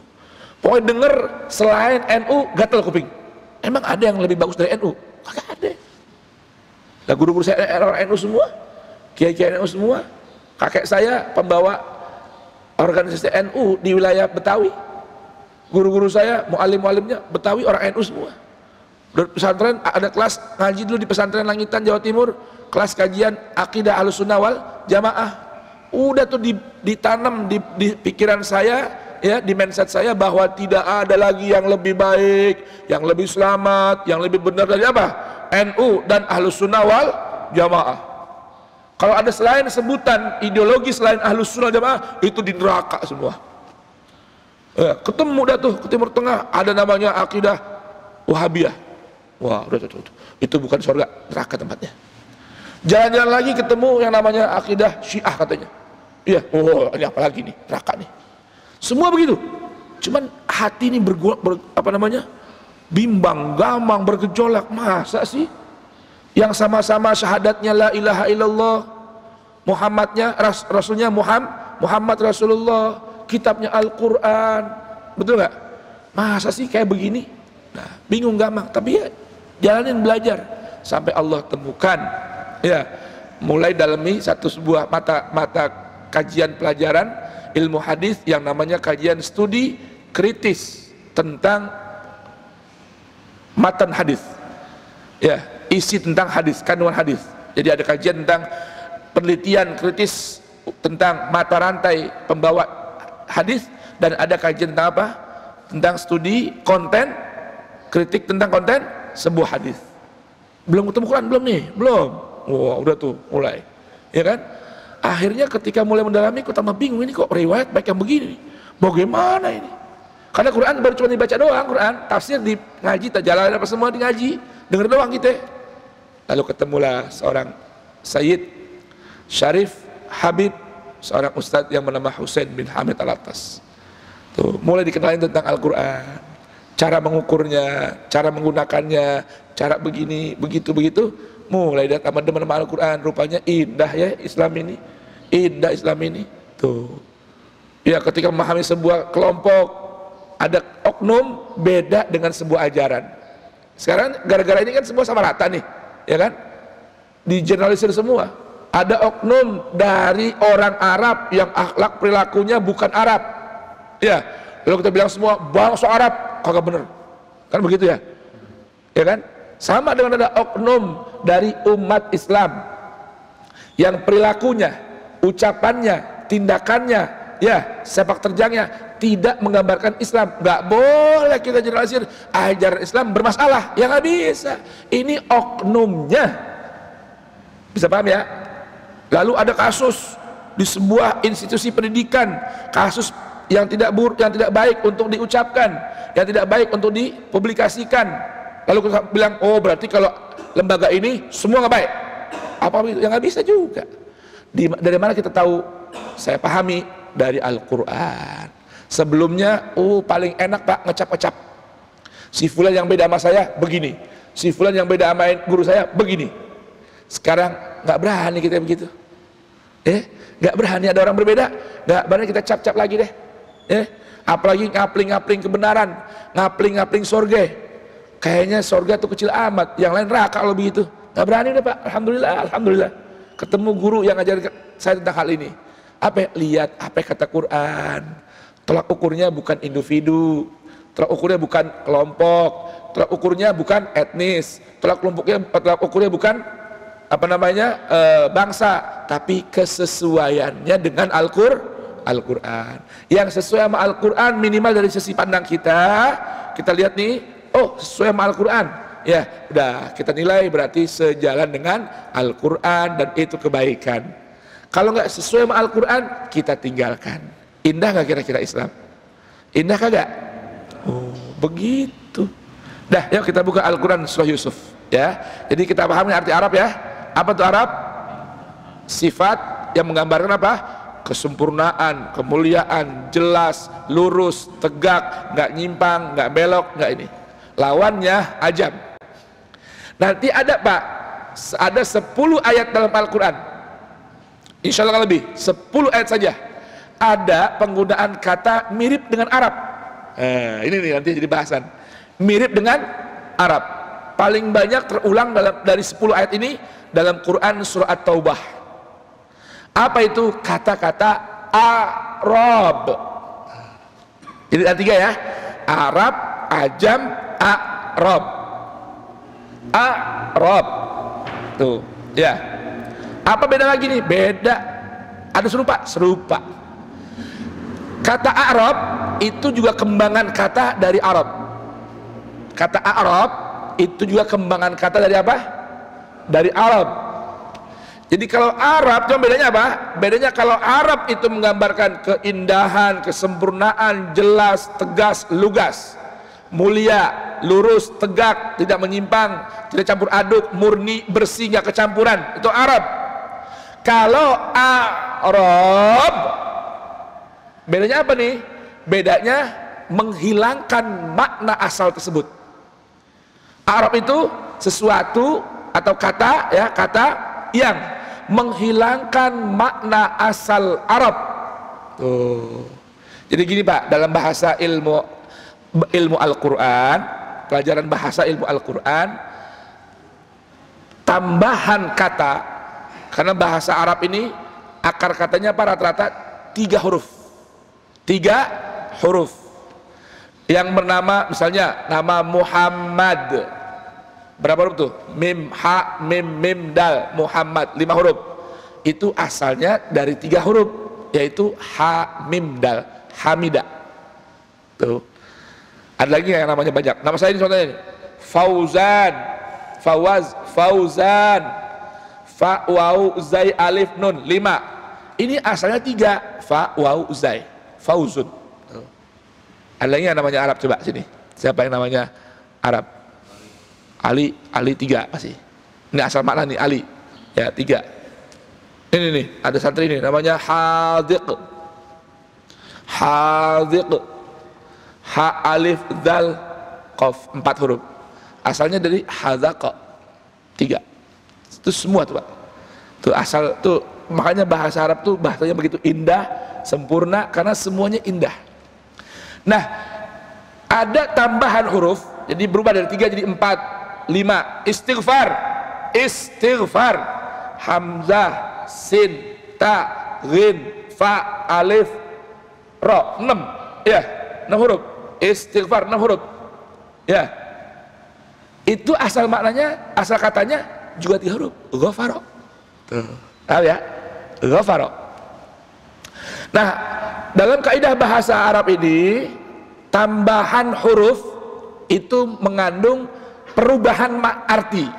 Pokoknya denger selain NU gatal kuping. Emang ada yang lebih bagus dari NU? Kagak ada. Lah guru-guru saya orang NU semua, kiai-kiai NU semua. Kakek saya pembawa organisasi NU di wilayah Betawi. Guru-guru saya, mualim-mualimnya Betawi orang NU semua. Di pesantren ada kelas ngaji dulu di pesantren Langitan Jawa Timur, kelas kajian akidah Ahlussunnah wal Jamaah. Udah tuh ditanam di pikiran saya, ya, di mindset saya bahwa tidak ada lagi yang lebih baik, yang lebih selamat, yang lebih benar dari apa? NU dan Ahlussunnah wal Jamaah. Kalau ada selain sebutan ideologi selain Ahlussunnah wal Jamaah, itu di neraka semua. Ya, ketemu dah tuh ke Timur Tengah ada namanya akidah Wahabiyah. Wah, udah tuh. Itu bukan surga, neraka tempatnya. Jalan-jalan lagi ketemu yang namanya akidah Syiah katanya. Iya, ini apa lagi nih, neraka nih. Semua begitu. Cuman hati ini bimbang, gamang, bergejolak. Masa sih yang sama-sama syahadatnya la ilaha illallah, Muhammadnya Rasulnya Muhammad Rasulullah, kitabnya Al-Quran, betul nggak? Masa sih kayak begini? Nah, bingung, gamang. Tapi ya jalanin, belajar sampai Allah temukan. Ya, mulai dalami sebuah mata kajian pelajaran ilmu hadis yang namanya kajian studi kritis tentang matan hadis. Ya, isi tentang hadis, kandungan hadis. Jadi ada kajian tentang penelitian kritis tentang mata rantai pembawa hadis, dan ada kajian tentang apa? Tentang studi konten kritik tentang konten sebuah hadis. Belum ketemu Quran belum nih? Belum. Wah, udah tuh mulai. Ya kan? Akhirnya ketika mulai mendalami, kok tambah bingung, ini kok riwayat baik yang begini. Bagaimana ini? Karena Quran baru cuma dibaca doang, Quran tafsir di ngaji, tak jalan apa semua di ngaji, denger doang kita. Lalu ketemulah seorang Sayyid Syarif Habib, seorang ustadz yang bernama Husain bin Hamid Al-Attas. Tuh, mulai dikenalin tentang Al-Quran, cara mengukurnya, cara menggunakannya, cara begini, begitu. Mulai dari teman-teman Al-Quran, rupanya indah ya Islam ini, indah Islam ini. Tuh, ya, ketika memahami sebuah kelompok, ada oknum beda dengan sebuah ajaran. Sekarang gara-gara ini kan semua sama rata nih, ya kan? Digeneralisir semua. Ada oknum dari orang Arab yang akhlak perilakunya bukan Arab. Ya, lalu kita bilang semua bangsa Arab, kagak bener. Kan begitu ya? Ya kan? Sama dengan ada oknum dari umat Islam yang perilakunya, ucapannya, tindakannya, ya, sepak terjangnya tidak menggambarkan Islam. Nggak boleh kita generalisir ajaran Islam bermasalah, ya nggak bisa. Ini oknumnya. Bisa paham ya? Lalu ada kasus di sebuah institusi pendidikan, kasus yang tidak baik untuk diucapkan, yang tidak baik untuk dipublikasikan. Lalu kita bilang, oh berarti kalau lembaga ini semua nggak baik. Apa begitu? Ya nggak bisa juga. Dari mana kita tahu? Saya pahami dari Al-Quran. Sebelumnya, paling enak Pak ngecap-ngecap. Si fulan yang beda sama saya begini, si fulan yang beda sama guru saya begini. Sekarang nggak berani kita begitu. Nggak berani, ada orang berbeda, nggak berani kita cap-cap lagi deh. Apalagi ngapling-ngapling kebenaran, ngapling-ngapling sorga. Kayaknya sorga tuh kecil amat, yang lain neraka kalau begitu. Nggak berani udah Pak. Alhamdulillah. Ketemu guru yang ngajarin saya tentang hal ini. Apa? Lihat apa kata Quran. Tolak ukurnya bukan individu, tolak ukurnya bukan kelompok, tolak ukurnya bukan etnis, tolak ukurnya bukan bangsa, tapi kesesuaiannya dengan Al-Quran. Yang sesuai sama Al-Quran minimal dari sisi pandang kita lihat nih, oh sesuai sama Al-Quran, ya udah kita nilai berarti sejalan dengan Al-Quran dan itu kebaikan. Kalau nggak sesuai sama Al-Quran kita tinggalkan. Indah nggak kira-kira Islam? Indah kagak? Oh begitu. Dah, yuk kita buka Al-Quran surah Yusuf ya. Jadi kita pahami arti Arab ya. Apa tuh Arab? Sifat yang menggambarkan apa? Kesempurnaan, kemuliaan, jelas, lurus, tegak, nggak nyimpang, nggak belok, nggak ini. Lawannya ajam. Nanti ada Pak, ada 10 ayat dalam Al-Quran, insya Allah lebih, 10 ayat saja ada penggunaan kata mirip dengan Arab. Ini nih nanti jadi bahasan. Mirip dengan Arab. Paling banyak terulang dari 10 ayat ini dalam Quran surah At-Taubah. Apa itu? Kata-kata Arab. Jadi ada 3 ya. Arab, ajam, Arab. Arab. Tuh, ya. Apa beda lagi nih? Beda. Ada serupa. Kata Arab itu juga kembangan kata dari Arab. Kata Arab itu juga kembangan kata dari apa? Dari Arab. Jadi kalau Arab, cuma bedanya apa? Bedanya kalau Arab itu menggambarkan keindahan, kesempurnaan, jelas, tegas, lugas, mulia, lurus, tegak, tidak menyimpang, tidak campur aduk, murni, bersih, nggak kecampuran. Itu Arab. Kalau Arab, bedanya apa nih? Bedanya menghilangkan makna asal tersebut. Arab itu sesuatu atau kata ya, kata yang menghilangkan makna asal Arab. Tuh. Jadi gini Pak, dalam bahasa ilmu Al-Quran, pelajaran bahasa ilmu Al-Quran, tambahan kata, karena bahasa Arab ini akar katanya apa? Rata-rata 3 huruf. 3 huruf yang bernama, misalnya nama Muhammad, berapa huruf tuh? Mim, ha, mim, dal, Muhammad, 5 huruf. Itu asalnya dari 3 huruf, yaitu ha, mim, dal, Hamida. Tuh. Ada lagi yang namanya banyak. Nama saya ini contohnya ini. Fauzan, Fauzan, fa, waw, zai, alif, nun, 5. Ini asalnya 3, fa, waw, zai, Fauzun. Ada lagi yang namanya Arab, coba sini. Siapa yang namanya Arab? Ali 3 pasti. Ini asal makna nih, Ali. Ya 3. Ini nih, ada santri ini namanya Hadiq. Hadiq. Ha, alif, dal, qaf, 4 huruf. Asalnya dari hadaqa, 3. Itu semua tuh Pak. Tuh asal tuh, makanya bahasa Arab tuh bahasanya begitu indah, sempurna, karena semuanya indah. Nah, ada tambahan huruf, jadi berubah dari 3 jadi 4, 5. Istighfar, hamzah, sin, ta, ghin, fa, alif, ro, 6. Ya, 6 huruf. Istighfar 6 huruf. Ya. Itu asal maknanya, asal katanya juga 3 huruf. Ghafara. Tuh. Tahu ya? Ghafara. Nah, dalam kaidah bahasa Arab ini, tambahan huruf itu mengandung perubahan arti.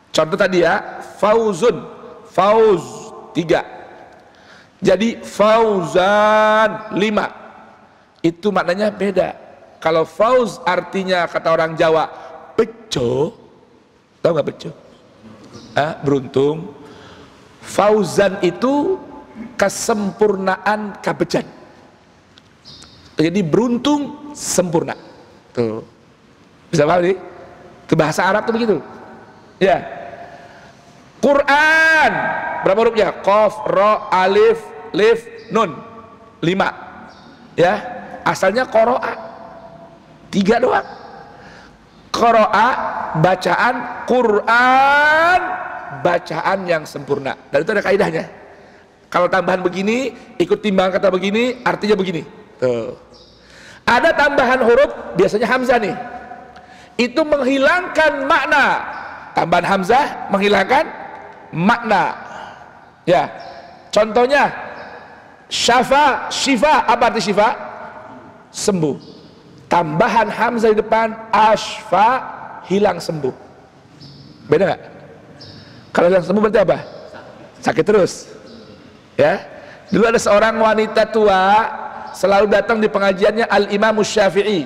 Contoh tadi ya, fauzun, fauz 3. Jadi fauzan 5. Itu maknanya beda. Kalau fauz artinya kata orang Jawa bejo, tahu nggak bejo? Beruntung. Fauzan itu kesempurnaan kabejan. Jadi beruntung sempurna. Tuh. Bisa paham nih? Itu bahasa Arab tuh begitu. Ya. Quran berapa hurufnya? Qaf, ro, alif, lif, nun. 5. Ya. Asalnya qoro'a 3 doang. Qoro'a bacaan Quran, bacaan yang sempurna. Dan itu ada kaidahnya. Kalau tambahan begini, ikut timbang kata begini, artinya begini. Tuh. Ada tambahan huruf, biasanya hamzah nih. Itu menghilangkan makna. Tambahan hamzah menghilangkan makna. Ya. Contohnya syafa, syifa, apa arti syifa? Sembuh. Tambahan hamzah di depan, asfa, hilang sembuh. Beda nggak? Kalau hilang sembuh berarti apa? Sakit terus. Ya. Dulu ada seorang wanita tua selalu datang di pengajiannya Al-Imam Syafi'i.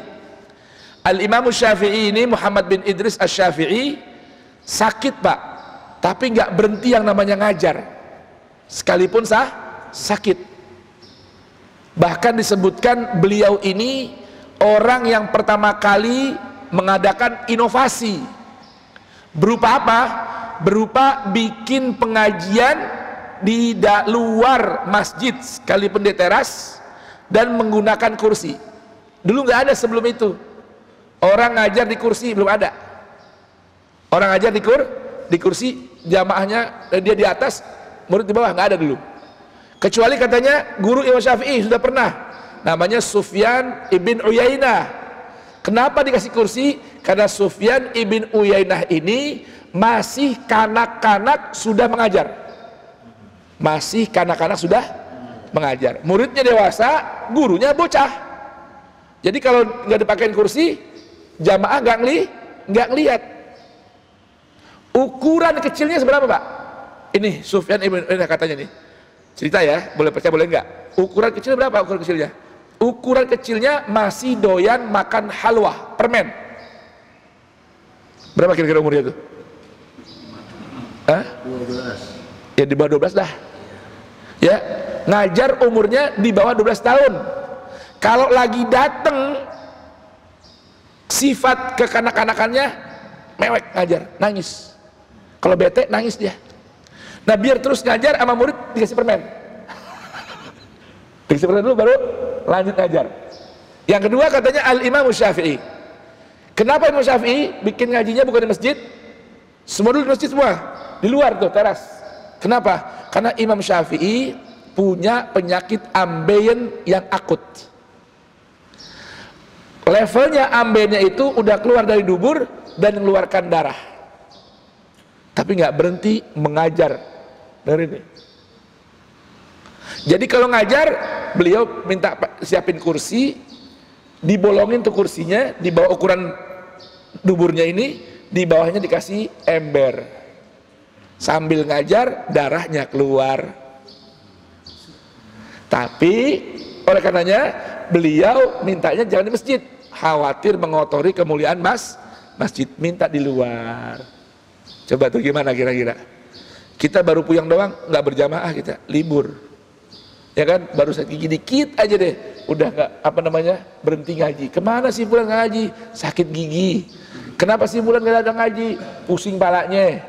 Al-Imam Syafi'i ini Muhammad bin Idris Asy-Syafi'i sakit Pak, tapi nggak berhenti yang namanya ngajar. Sekalipun sakit. Bahkan disebutkan beliau ini orang yang pertama kali mengadakan inovasi. Berupa apa? Berupa bikin pengajian di luar masjid sekalipun di teras dan menggunakan kursi. Dulu nggak ada sebelum itu. Orang ngajar di kursi belum ada. Orang ngajar di kursi, jamaahnya dia di atas, murid di bawah, nggak ada dulu. Kecuali katanya guru Imam Syafi'i sudah pernah, namanya Sufyan ibn Uyainah. Kenapa dikasih kursi? Karena Sufyan ibn Uyainah ini masih kanak-kanak sudah mengajar. Masih kanak-kanak sudah mengajar. Muridnya dewasa, gurunya bocah. Jadi kalau nggak dipakein kursi, jamaah nggak ngelihat. Ukuran kecilnya seberapa Pak? Ini Sufyan ibn Uyainah katanya nih. Cerita ya, boleh percaya boleh enggak. Ukuran kecilnya berapa ukuran kecilnya? Ukuran kecilnya masih doyan makan halwa, permen. Berapa kira-kira umurnya itu? Hah? 12. Ya di bawah 12 dah. Ya, ngajar umurnya di bawah 12 tahun. Kalau lagi dateng sifat kekanak-kanakannya mewek ngajar, nangis. Kalau bete nangis dia. Nah biar terus ngajar sama murid dikasih permen. Dikasih permen dulu baru lanjut ngajar. Yang kedua katanya Al-Imam Syafi'i. Kenapa Imam Syafi'i bikin ngajinya bukan di masjid? Semua dulu di masjid semua. Di luar tuh teras. Kenapa? Karena Imam Syafi'i punya penyakit ambeien yang akut. Levelnya ambeiennya itu udah keluar dari dubur dan mengeluarkan darah. Tapi nggak berhenti mengajar dari ini. Jadi kalau ngajar, beliau minta siapin kursi, dibolongin tuh kursinya, di bawah ukuran duburnya ini, di bawahnya dikasih ember. Sambil ngajar, darahnya keluar. Tapi oleh karenanya beliau mintanya jangan di masjid, khawatir mengotori kemuliaan masjid, minta di luar. Coba tuh gimana kira-kira? Kita baru puyang doang, nggak berjamaah kita, libur. Ya kan, baru sakit gigi dikit aja deh, udah nggak berhenti ngaji. Kemana sih bulan ngaji? Sakit gigi. Kenapa sih bulan nggak ada ngaji? Pusing palanya.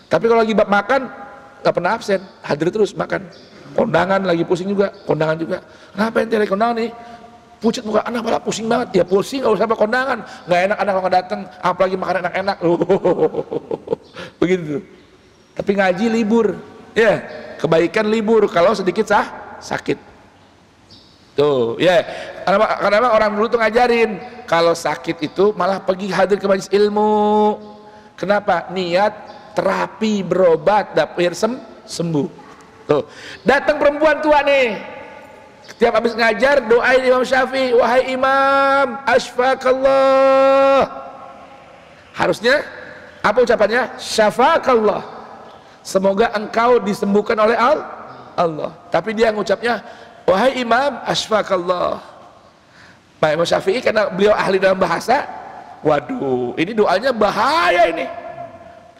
Tapi kalau lagi bab makan, nggak pernah absen, hadir terus makan. Kondangan lagi pusing juga, kondangan juga. Kenapa ente lagi kondangan nih? Pucat muka anak malah pusing banget. Ya pusing kalau sampai kondangan, nggak enak anak kalau datang, apalagi makan enak-enak. Begitu. Tapi ngaji libur, ya kebaikan libur kalau sedikit sakit. Tuh, ya. Karena orang dulu tuh ngajarin kalau sakit itu malah pergi hadir ke majelis ilmu. Kenapa? Niat terapi berobat dapir sembuh. Tuh, datang perempuan tua nih. Setiap habis ngajar doain Imam Syafi'i, wahai Imam, asfakallah. Harusnya apa ucapannya? Syafakallah. Semoga engkau disembuhkan oleh Allah. Tapi dia ngucapnya, wahai Imam, asfakallah. Nah, Imam Syafi'i karena beliau ahli dalam bahasa, waduh, ini doanya bahaya ini.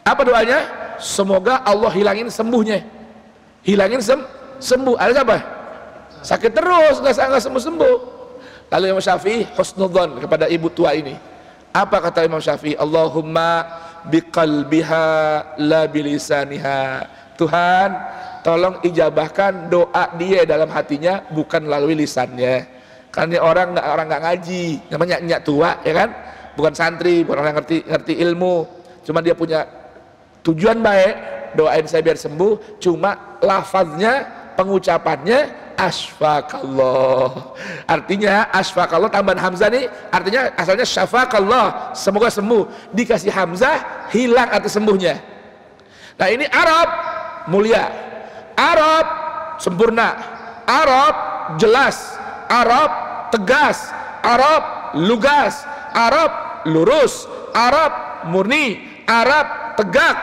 Apa doanya? Semoga Allah hilangin sembuhnya. Hilangin sembuh. Ada apa? Sakit terus, nggak sembuh-sembuh. Lalu Imam Syafi'i husnudzon kepada ibu tua ini. Apa kata Imam Syafi'i? Allahumma biqalbiha la bilisaniha. Tuhan, tolong ijabahkan doa dia dalam hatinya, bukan melalui lisannya. Karena orang nggak ngaji, namanya nyak tua, ya kan? bukan santri, bukan orang yang ngerti ilmu, cuma dia punya tujuan baik, doain saya biar sembuh, cuma lafaznya, pengucapannya asfakallah. Artinya asfakallah tambahan hamzah nih, artinya asalnya syafakallah, semoga sembuh, dikasih hamzah hilang arti sembuhnya. Nah ini Arab mulia, Arab sempurna, Arab jelas, Arab tegas, Arab lugas, Arab lurus, Arab murni, Arab tegak,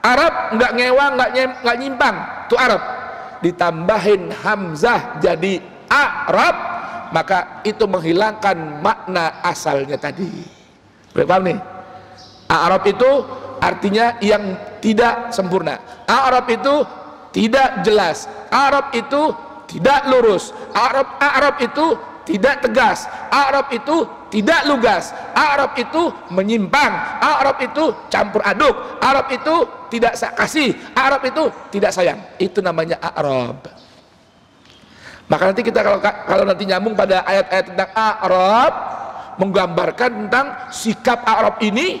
Arab nggak ngewang, nggak nyimpang, itu Arab. Ditambahin hamzah jadi Arab, maka itu menghilangkan makna asalnya tadi. Paham nih? Arab itu artinya yang tidak sempurna, Arab itu tidak jelas, Arab itu tidak lurus, Arab itu tidak tegas, Arab itu tidak lugas, Arab itu menyimpang, Arab itu campur aduk, Arab itu tidak kasih, Arab itu tidak sayang. Itu namanya Arab. Maka nanti kita kalau nanti nyambung pada ayat-ayat tentang Arab, menggambarkan tentang sikap Arab ini.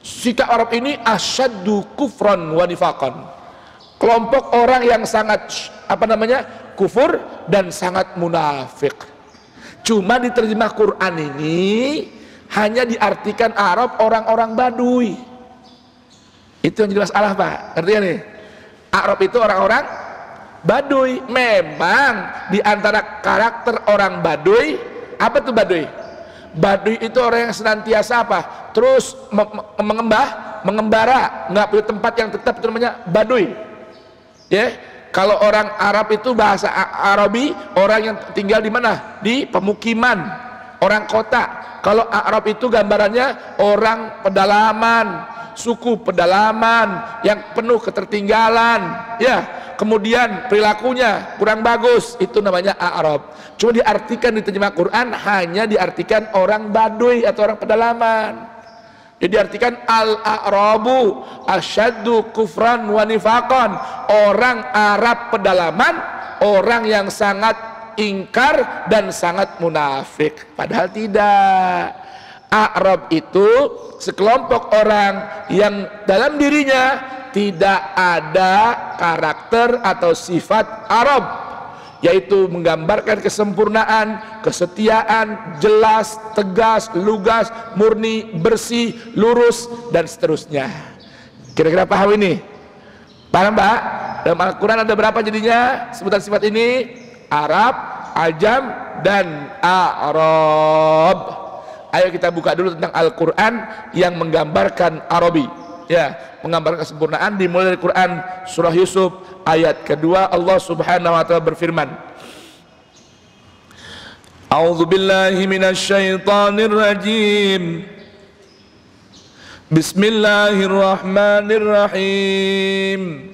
Sikap Arab ini asyaddu kufran wa nifaqan. Kelompok orang yang sangat kufur dan sangat munafik. Cuma diterjemah Quran ini hanya diartikan Arab orang-orang Baduy. Itu yang jelas masalah, Pak. Artinya nih, Arab itu orang-orang Baduy. Memang di antara karakter orang Baduy, apa tuh Baduy? Baduy itu orang yang senantiasa apa? Terus mengembara, nggak punya tempat yang tetap, itu namanya Baduy. Ya, kalau orang Arab itu bahasa Arabi, orang yang tinggal di mana? Di pemukiman, orang kota. Kalau Arab itu gambarannya orang pedalaman, suku pedalaman yang penuh ketertinggalan, ya. Kemudian perilakunya kurang bagus, itu namanya Arab. Cuma diartikan di terjemah Quran hanya diartikan orang Baduy atau orang pedalaman. Jadi diartikan al-a'rabu asyaddu kufran wa nifaqan, orang Arab pedalaman, orang yang sangat ingkar dan sangat munafik. Padahal tidak. Arab itu sekelompok orang yang dalam dirinya tidak ada karakter atau sifat Arab, yaitu menggambarkan kesempurnaan, kesetiaan, jelas, tegas, lugas, murni, bersih, lurus, dan seterusnya. Kira-kira paham ini? Paham, Pak? Dalam Al-Quran ada berapa jadinya sebutan sifat ini? Arab, Ajam, dan Arab. Ayo kita buka dulu tentang Al-Quran yang menggambarkan Arabi, ya, menggambarkan kesempurnaan. Dimulai dari Quran surah Yusuf ayat kedua, Allah Subhanahu wa ta'ala berfirman, A'udzu billahi minasyaitonir rajim. Bismillahirrahmanirrahim.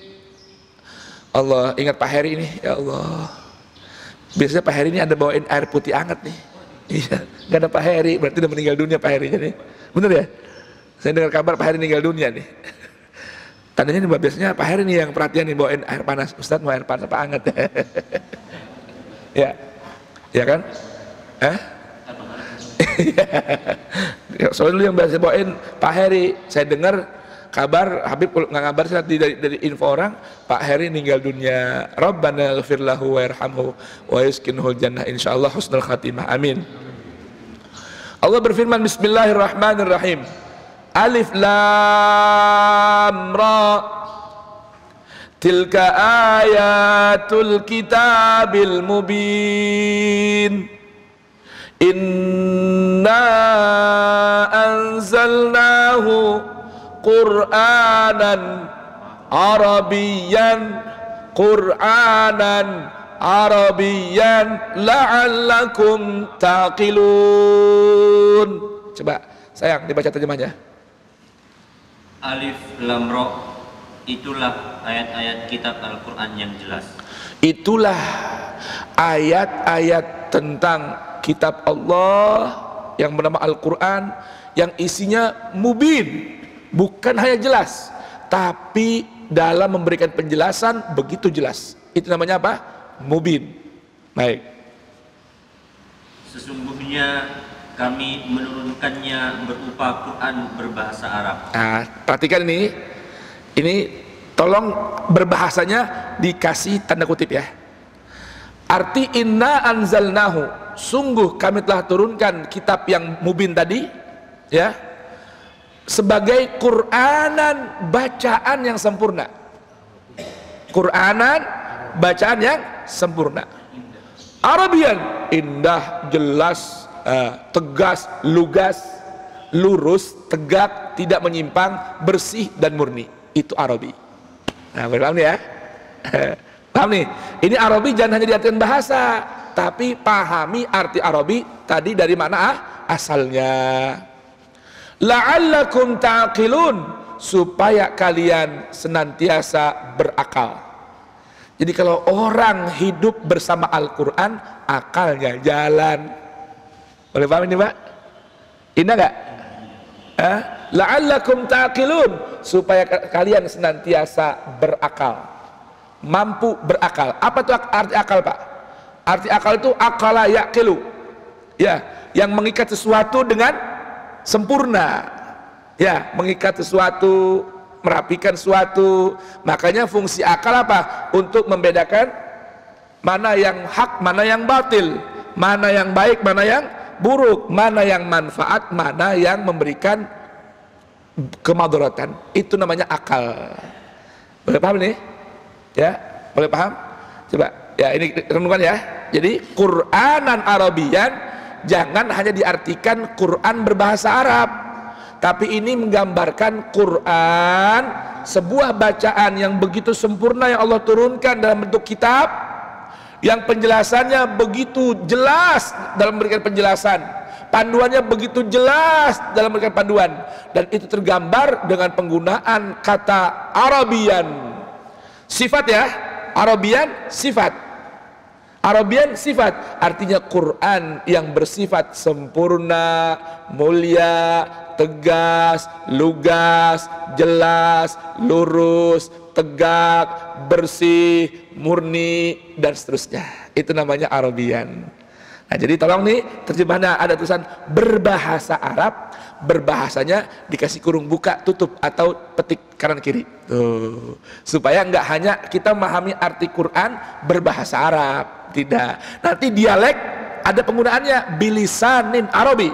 Allah, ingat Pak Heri ini, ya Allah. Biasanya Pak Heri ini ada bawain air putih hangat nih. Iya, nggak ada Pak Heri, berarti udah meninggal dunia Pak Heri nih. Bener ya? Saya dengar kabar Pak Heri meninggal dunia nih. Tandanya nih, biasanya Pak Heri nih yang perhatian nih bawain air panas. Ustadz mau air panas apa hangat? Ya, ya kan? Soalnya dulu yang biasa bawain Pak Heri. Saya dengar kabar Habib nggak ngabar saya dari info orang, Pak Heri meninggal dunia. Rabbana ghfir lahu warhamhu wa yuskinhul jannah, insyaallah husnul khatimah, amin. Allah berfirman, Bismillahirrahmanirrahim. Alif lam ra, tilka ayatul kitabil mubin. Inna anzalnahu Qur'anan Arabiyan la'allakum taqilun. Coba sayang dibaca terjemahnya. Alif lam ra, itulah ayat-ayat kitab Al-Quran yang jelas. Itulah ayat-ayat tentang kitab Allah yang bernama Al-Quran, yang isinya mubin. Bukan hanya jelas, tapi dalam memberikan penjelasan begitu jelas. Itu namanya apa? Mubin. Baik. Sesungguhnya kami menurunkannya berupa Quran berbahasa Arab. Nah, perhatikan ini tolong berbahasanya dikasih tanda kutip ya. Arti inna anzalnahu, sungguh kami telah turunkan kitab yang mubin tadi ya, sebagai Qur'anan bacaan yang sempurna. Qur'anan bacaan yang sempurna. Arabian, indah, jelas, tegas, lugas, lurus, tegak, tidak menyimpang, bersih dan murni. Itu Arabi. Nah, paham nih ya? Paham nih? Ini Arabi jangan hanya diartikan bahasa, tapi pahami arti Arabi tadi dari mana asalnya. La'allakum ta'qilun, supaya kalian senantiasa berakal. Jadi kalau orang hidup bersama Al-Quran, akalnya jalan. Boleh paham ini Pak? Indah gak? La'allakum ta'qilun, supaya kalian senantiasa berakal, mampu berakal. Apa itu arti akal Pak? Arti akal itu akala yaqilu, ya, yang mengikat sesuatu dengan sempurna, ya, mengikat sesuatu, merapikan sesuatu. Makanya fungsi akal apa? Untuk membedakan mana yang hak, mana yang batil, mana yang baik, mana yang buruk, mana yang manfaat, mana yang memberikan kemadaratan. Itu namanya akal. Boleh paham nih? Ya, boleh paham? Coba, ya ini renungan ya. Jadi Qur'anan Arabian jangan hanya diartikan Quran berbahasa Arab, tapi ini menggambarkan Quran, sebuah bacaan yang begitu sempurna yang Allah turunkan dalam bentuk kitab, yang penjelasannya begitu jelas dalam memberikan penjelasan, panduannya begitu jelas dalam memberikan panduan, dan itu tergambar dengan penggunaan kata Arabian. Sifat ya, Arabian sifat. Arabian sifat, artinya Quran yang bersifat sempurna, mulia, tegas, lugas, jelas, lurus, tegak, bersih, murni, dan seterusnya. Itu namanya Arabian. Nah, jadi tolong nih terjemahannya ada tulisan berbahasa Arab, berbahasanya dikasih kurung buka tutup atau petik kanan kiri. Tuh. Supaya nggak hanya kita memahami arti Quran berbahasa Arab, tidak. Nanti dialek ada penggunaannya bilisanin Arabi.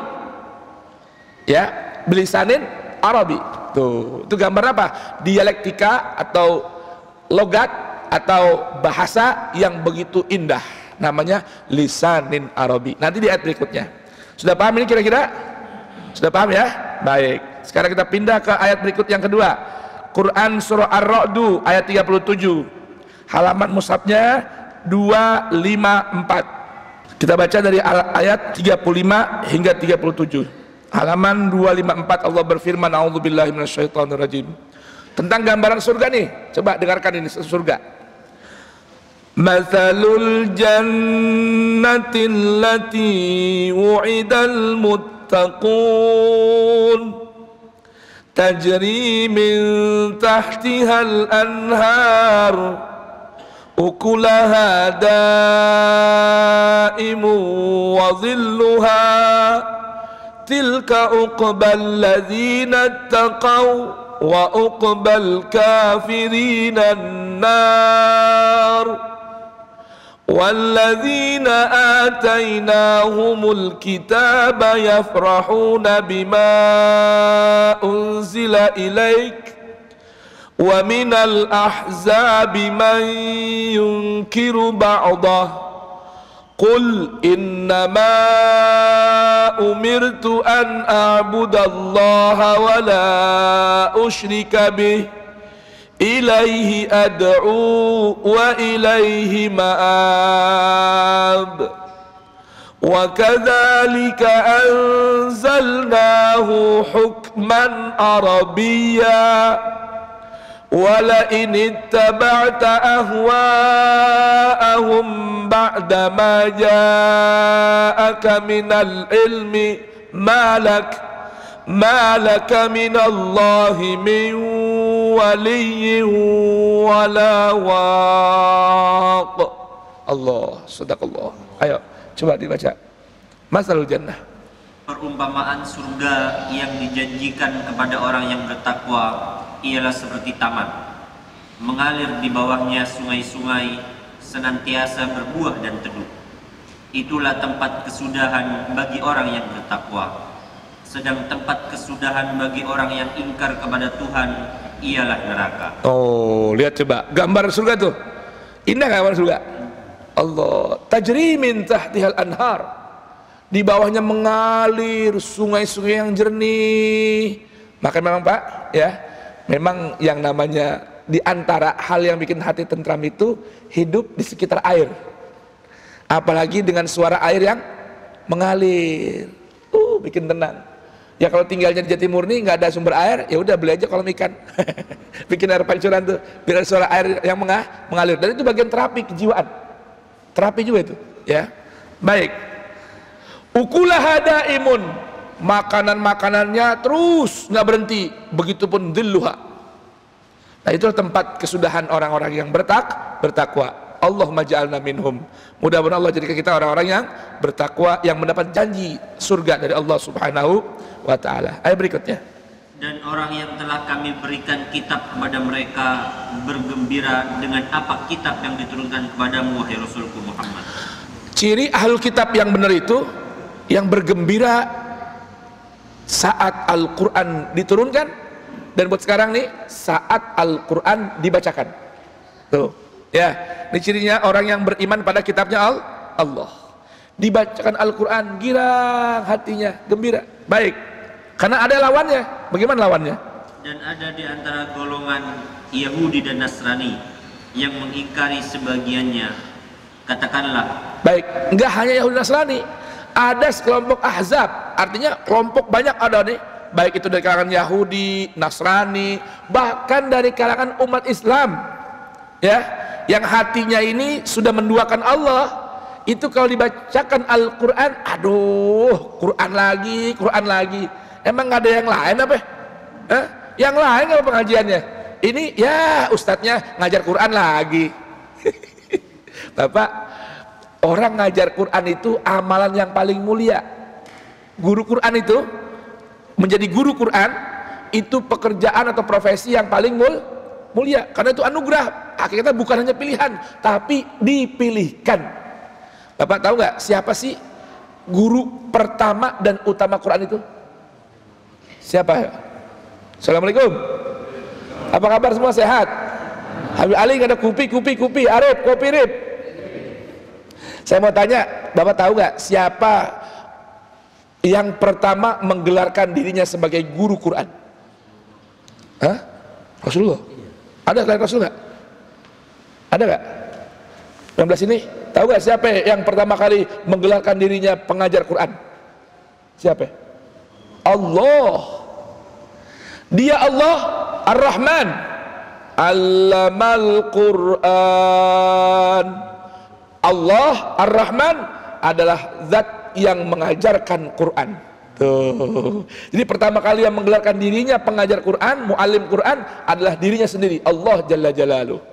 Ya, bilisanin Arabi. Tuh, itu gambar apa? Dialektika atau logat atau bahasa yang begitu indah. Namanya lisanin Arabi. Nanti di ayat berikutnya. Sudah paham ini kira-kira? Sudah paham ya? Baik. Sekarang kita pindah ke ayat berikut yang kedua. Quran surah Ar-Ra'du ayat 37. Halaman mushafnya 254. Kita baca dari ayat 35 hingga 37. Halaman 254 Allah berfirman, a'udzubillahi minasyaitonirrajim. Tentang gambaran surga nih. Coba dengarkan ini surga. Mathalul jannati allati wu'idal muttaqun tajri min tahtihal anhar ukulaha daimu wa dhilluha tilka uqbal ladzina ittaqaw wa uqbal kafirina an-nar والذين آتيناهم الكتاب يفرحون بما أنزل إليك ومن الأحزاب من ينكر بعضه قل إنما أمرت أن أعبد الله ولا أشرك به إليه أدعو وإليه مآب وكذلك أنزلناه حكما عربيا ولئن اتبعت أهواءهم بعدما جاءك من العلم ما لك من الله من ولي ولا واق. Allah, sadaqallah. Ayo, coba dibaca. Masalul jannah. Perumpamaan surga yang dijanjikan kepada orang yang bertakwa ialah seperti taman, mengalir di bawahnya sungai-sungai, senantiasa berbuah dan teduh. Itulah tempat kesudahan bagi orang yang bertakwa. Sedang tempat kesudahan bagi orang yang ingkar kepada Tuhan ialah neraka. Oh, lihat coba gambar surga tuh. Indah gambar surga. Allah, tajri min tahtihal anhar. Di bawahnya mengalir sungai-sungai yang jernih. Maka memang Pak, ya, memang yang namanya di antara hal yang bikin hati tentram itu hidup di sekitar air. Apalagi dengan suara air yang mengalir. Bikin tenang. Ya kalau tinggalnya di Jatimurni nggak ada sumber air, ya udah beli aja kolam ikan. Bikin air pancuran tuh, biar ada suara air yang mengalir. Dan itu bagian terapi kejiwaan. Terapi juga itu, ya. Baik. Ukulaha daimun, makanan-makanannya terus nggak berhenti. Begitupun dhilluha. Nah, itulah tempat kesudahan orang-orang yang bertakwa. Allahumma ja'alna minhum. Mudah-mudahan Allah jadikan kita orang-orang yang bertakwa, yang mendapat janji surga dari Allah Subhanahu wa ta'ala. Ayat berikutnya. Dan orang yang telah kami berikan kitab kepada mereka bergembira dengan apa kitab yang diturunkan kepadamu, wahai Rasulku Muhammad. Ciri ahlul kitab yang benar itu yang bergembira saat Al-Quran diturunkan, dan buat sekarang nih saat Al-Quran dibacakan. Tuh, ya, ini cirinya orang yang beriman pada kitabnya Allah. Dibacakan Al-Quran, girang hatinya, gembira. Baik, karena ada lawannya. Bagaimana lawannya? Dan ada di antara golongan Yahudi dan Nasrani yang mengingkari sebagiannya. Katakanlah. Baik, enggak hanya Yahudi dan Nasrani, ada sekelompok ahzab, artinya kelompok banyak ada nih, baik itu dari kalangan Yahudi, Nasrani, bahkan dari kalangan umat Islam, ya, yang hatinya ini sudah menduakan Allah. Itu kalau dibacakan Al-Quran, aduh, Quran lagi. Emang nggak ada yang lain apa? Yang lain apa pengajiannya? Ini ya ustadznya ngajar Quran lagi. Bapak, orang ngajar Quran itu amalan yang paling mulia. Guru Quran itu, menjadi guru Quran itu pekerjaan atau profesi yang paling mulia, karena itu anugerah. Akhirnya bukan hanya pilihan, tapi dipilihkan. Bapak tahu nggak siapa sih guru pertama dan utama Quran itu? Siapa? Assalamualaikum. Apa kabar semua, sehat? Habib Ali nggak ada kupi, Arif, kopi Rip. Saya mau tanya, Bapak tahu nggak siapa yang pertama menggelarkan dirinya sebagai guru Quran? Hah? Rasulullah? Ada selain Rasul nggak? Ada nggak? 16 ini, tahu nggak siapa yang pertama kali menggelarkan dirinya pengajar Quran? Siapa? Allah. Dia Allah Ar-Rahman, Allamal Quran. Allah Ar-Rahman adalah zat yang mengajarkan Quran. Tuh. Jadi pertama kali yang menggelarkan dirinya pengajar Quran, muallim Quran adalah dirinya sendiri, Allah Jalla Jalaluh.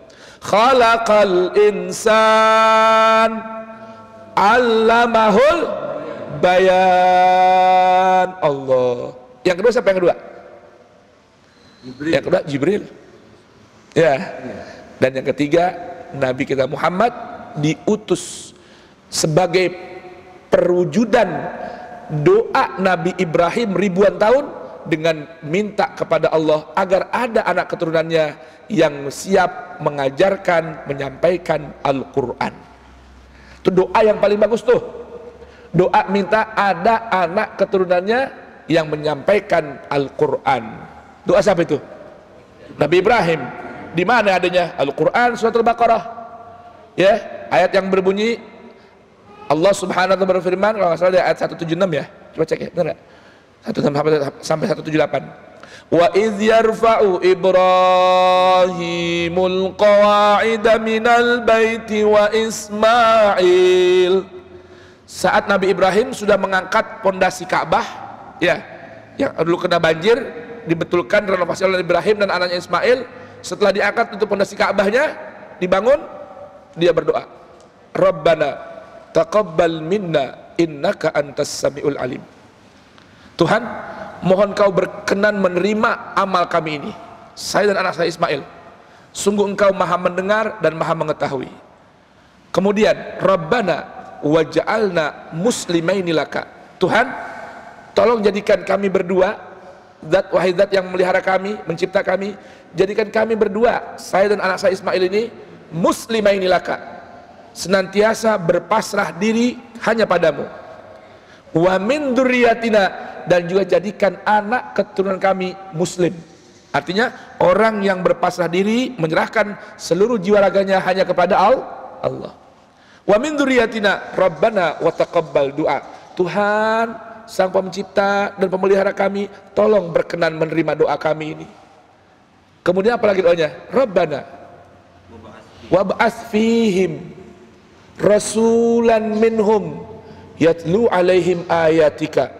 Khalaqal insan, allamahul bayan. Allah. Yang kedua siapa yang kedua? Jibril. Yang kedua Jibril. Ya. Dan yang ketiga Nabi kita Muhammad diutus sebagai perwujudan doa Nabi Ibrahim ribuan tahun dengan minta kepada Allah agar ada anak keturunannya yang siap mengajarkan, menyampaikan Al-Quran. Itu doa yang paling bagus tuh. Doa minta ada anak keturunannya yang menyampaikan Al-Quran. Doa siapa itu? Nabi Ibrahim. Di mana adanya? Al-Quran surat Al-Baqarah. Ya, ayat yang berbunyi Allah Subhanahu wa ta'ala berfirman, kalau nggak salah dari ayat 176 ya. Coba cek ya, benar nggak? 176 sampai 178. Wa idh yarfa'u Ibrahimul qawa'ida minal baiti wa Ismail. Saat Nabi Ibrahim sudah mengangkat pondasi Ka'bah, ya, yang dulu kena banjir, dibetulkan renovasi oleh Ibrahim dan anaknya Ismail. Setelah diangkat untuk pondasi Ka'bahnya dibangun, dia berdoa, Rabbana taqabbal minna innaka antas samiul alim. Tuhan, mohon Kau berkenan menerima amal kami ini, saya dan anak saya Ismail. Sungguh Engkau maha mendengar dan maha mengetahui. Kemudian, Rabbana waj'alna muslimaini laka. Tuhan, tolong jadikan kami berdua, wahai Zat yang memelihara kami, mencipta kami, jadikan kami berdua, saya dan anak saya Ismail ini, muslimaini laka, senantiasa berpasrah diri hanya padamu. Wa min dzurriyyatina, dan juga jadikan anak keturunan kami muslim. Artinya orang yang berpasrah diri, menyerahkan seluruh jiwa raganya hanya kepada Allah. Wa min dzurriyyatina rabbana wa taqabbal du'a. Tuhan, Sang Pencipta dan Pemelihara kami, tolong berkenan menerima doa kami ini. Kemudian apa lagi doanya? Rabbana wab'ats fihim rasulan minhum yatlu alaihim ayatika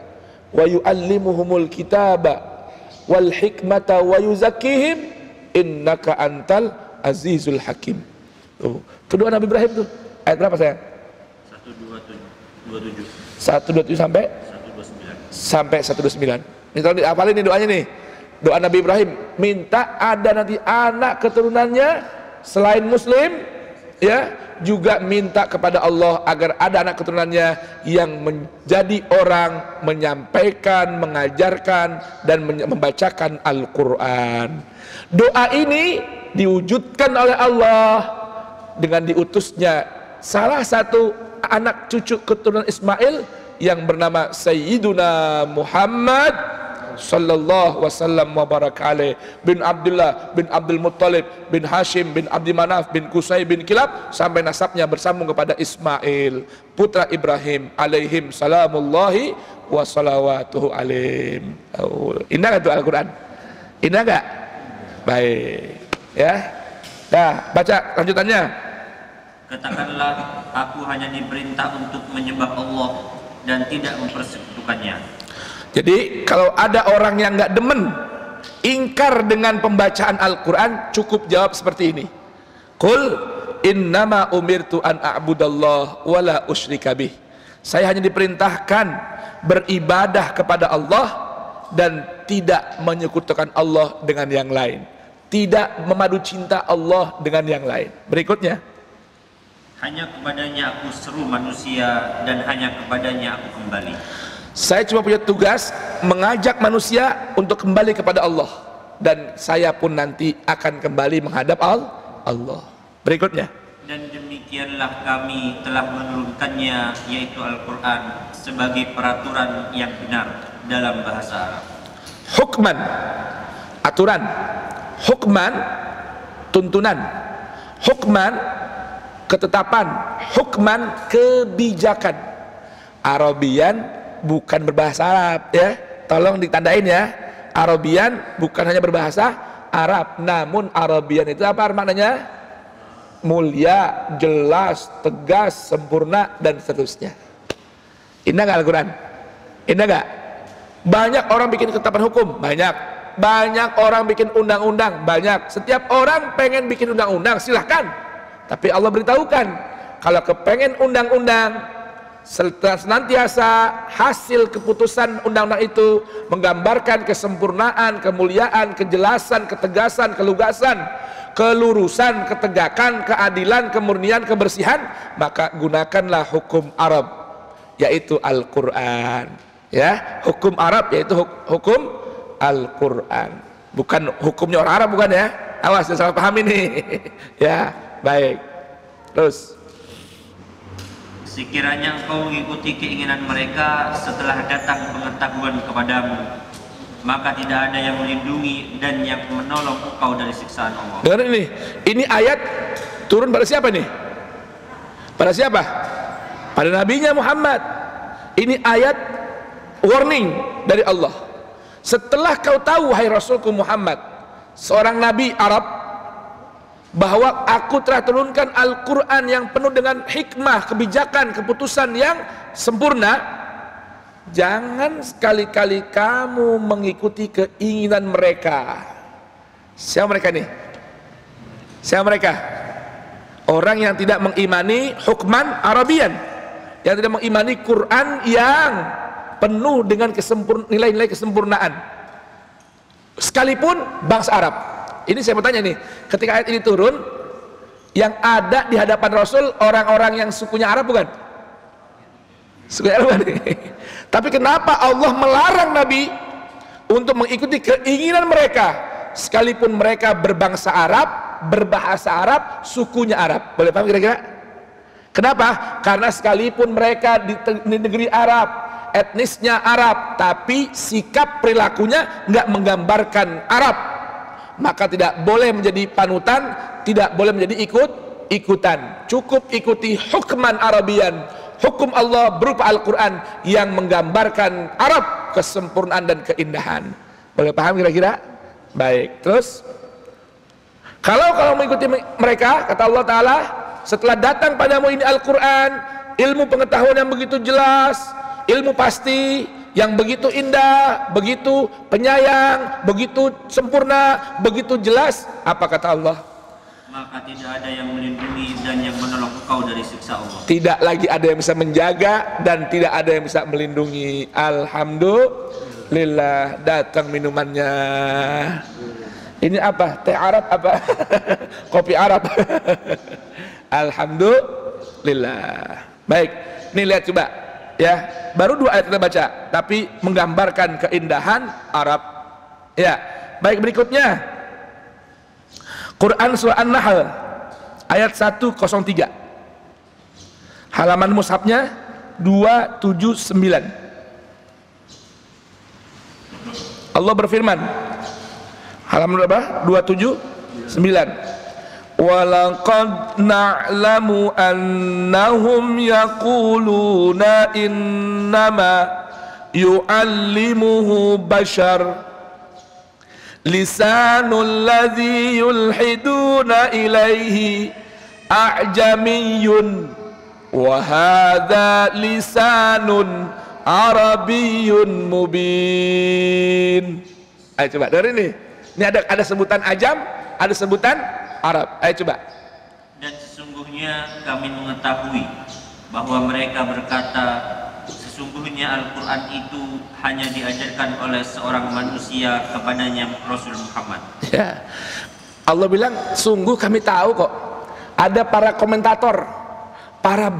wa yu'allimuhumul kitaba wal hikmata wa yuzakkihim innaka antal azizul hakim. Kedua Nabi Ibrahim tuh ayat berapa sayang? 127 sampai 129. Ini tolong dihafalin nih doanya nih. Doa Nabi Ibrahim, minta ada nanti anak keturunannya selain muslim, ya, juga minta kepada Allah agar ada anak keturunannya yang menjadi orang menyampaikan, mengajarkan dan membacakan Al-Qur'an. Doa ini diwujudkan oleh Allah dengan diutusnya salah satu anak cucu keturunan Ismail yang bernama Sayyiduna Muhammad sallallahu wasallam wa baraka alaih, bin Abdullah bin Abdul Muttalib bin Hashim bin Abdi Manaf bin Qusay bin Kilab, sampai nasabnya bersambung kepada Ismail putra Ibrahim alaihim salamullahi wa salawatuhu alaihim. Indah gak tuh Al-Quran? Indah gak? Baik, ya. Nah, baca lanjutannya. Katakanlah, aku hanya diperintah untuk menyembah Allah dan tidak mempersekutukannya. Jadi kalau ada orang yang nggak demen, ingkar dengan pembacaan Al-Quran, cukup jawab seperti ini. Qul innama umirtu an a'budallah wala usyrika bih. Saya hanya diperintahkan beribadah kepada Allah dan tidak menyekutukan Allah dengan yang lain, tidak memadu cinta Allah dengan yang lain. Berikutnya, hanya kepadanya aku seru manusia dan hanya kepadanya aku kembali. Saya cuma punya tugas mengajak manusia untuk kembali kepada Allah, dan saya pun nanti akan kembali menghadap Allah. Berikutnya, dan demikianlah kami telah menurunkannya, yaitu Al-Quran, sebagai peraturan yang benar dalam bahasa Arab. Hukman, aturan. Hukman, tuntunan. Hukman, ketetapan. Hukman, kebijakan. Arabian bukan berbahasa Arab, ya, tolong ditandain ya. Arabian bukan hanya berbahasa Arab, namun Arabian itu apa maknanya? Mulia, jelas, tegas, sempurna, dan seterusnya. Indah gak Al-Quran? Indah gak? Banyak orang bikin ketetapan hukum, banyak orang bikin undang-undang, banyak. Setiap orang pengen bikin undang-undang, silahkan. Tapi Allah beritahukan, kalau kepengen undang-undang, senantiasa hasil keputusan undang-undang itu menggambarkan kesempurnaan, kemuliaan, kejelasan, ketegasan, kelugasan, kelurusan, ketegakan, keadilan, kemurnian, kebersihan, maka gunakanlah hukum Arab, yaitu Al-Quran, ya. Hukum Arab yaitu hukum Al-Quran, bukan hukumnya orang Arab, bukan ya. Awas jangan salah paham ini. Ya, baik. Terus, sekiranya engkau mengikuti keinginan mereka setelah datang pengetahuan kepadamu, maka tidak ada yang melindungi dan yang menolong engkau dari siksaan Allah. Dengar ini ayat turun pada siapa nih? Pada siapa? Pada nabinya Muhammad. Ini ayat warning dari Allah. Setelah kau tahu, hai Rasulku Muhammad, seorang nabi Arab, bahwa aku telah turunkan Al-Quran yang penuh dengan hikmah, kebijakan, keputusan yang sempurna, jangan sekali-kali kamu mengikuti keinginan mereka. Siapa mereka nih? Siapa mereka? Orang yang tidak mengimani hukman Arabian, yang tidak mengimani Quran yang penuh dengan nilai-nilai kesempurnaan. Sekalipun bangsa Arab. Ini saya mau tanya nih, ketika ayat ini turun, yang ada di hadapan Rasul orang-orang yang sukunya Arab bukan? Sukunya Arab bukan? Tapi kenapa Allah melarang Nabi untuk mengikuti keinginan mereka, sekalipun mereka berbangsa Arab, berbahasa Arab, sukunya Arab? Boleh paham kira-kira? Kenapa? Karena sekalipun mereka di negeri Arab, etnisnya Arab, tapi sikap perilakunya nggak menggambarkan Arab, maka tidak boleh menjadi panutan, tidak boleh menjadi ikutan. Cukup ikuti hukman Arabian, hukum Allah berupa Al-Quran yang menggambarkan Arab, kesempurnaan dan keindahan. Boleh paham kira-kira? Baik. Terus kalau mengikuti mereka, kata Allah Ta'ala, setelah datang padamu ini Al-Quran, ilmu pengetahuan yang begitu jelas, ilmu pasti yang begitu indah, begitu penyayang, begitu sempurna, begitu jelas, apa kata Allah? Maka tidak ada yang melindungi dan yang menolong engkau dari siksa Allah. Tidak lagi ada yang bisa menjaga dan tidak ada yang bisa melindungi. Alhamdulillah, datang minumannya. Ini apa? Teh Arab apa? Kopi Arab. Alhamdulillah. Baik, nih lihat coba ya. Baru 2 ayat kita baca, tapi menggambarkan keindahan Arab. Ya, baik, berikutnya Quran surah An-Nahl ayat 103. Halaman mushafnya 279. Allah berfirman, halaman berapa? 279. Walaqad na'lamu annahum yaquluna innama yu'allimuhu bashar lisanul ladzi yulhiduna ilaihi a'jamiyyun wa hadza lisanun arabiyyun mubin. Ayo coba dengerin nih. Ini ada sebutan ajam, ada sebutan Arab. Ayo coba. Dan sesungguhnya kami mengetahui bahwa mereka berkata, sesungguhnya Al-Quran itu hanya diajarkan oleh seorang manusia kepadanya Rasul Muhammad. Ya. Allah bilang, sungguh kami tahu kok. Ada para komentator, para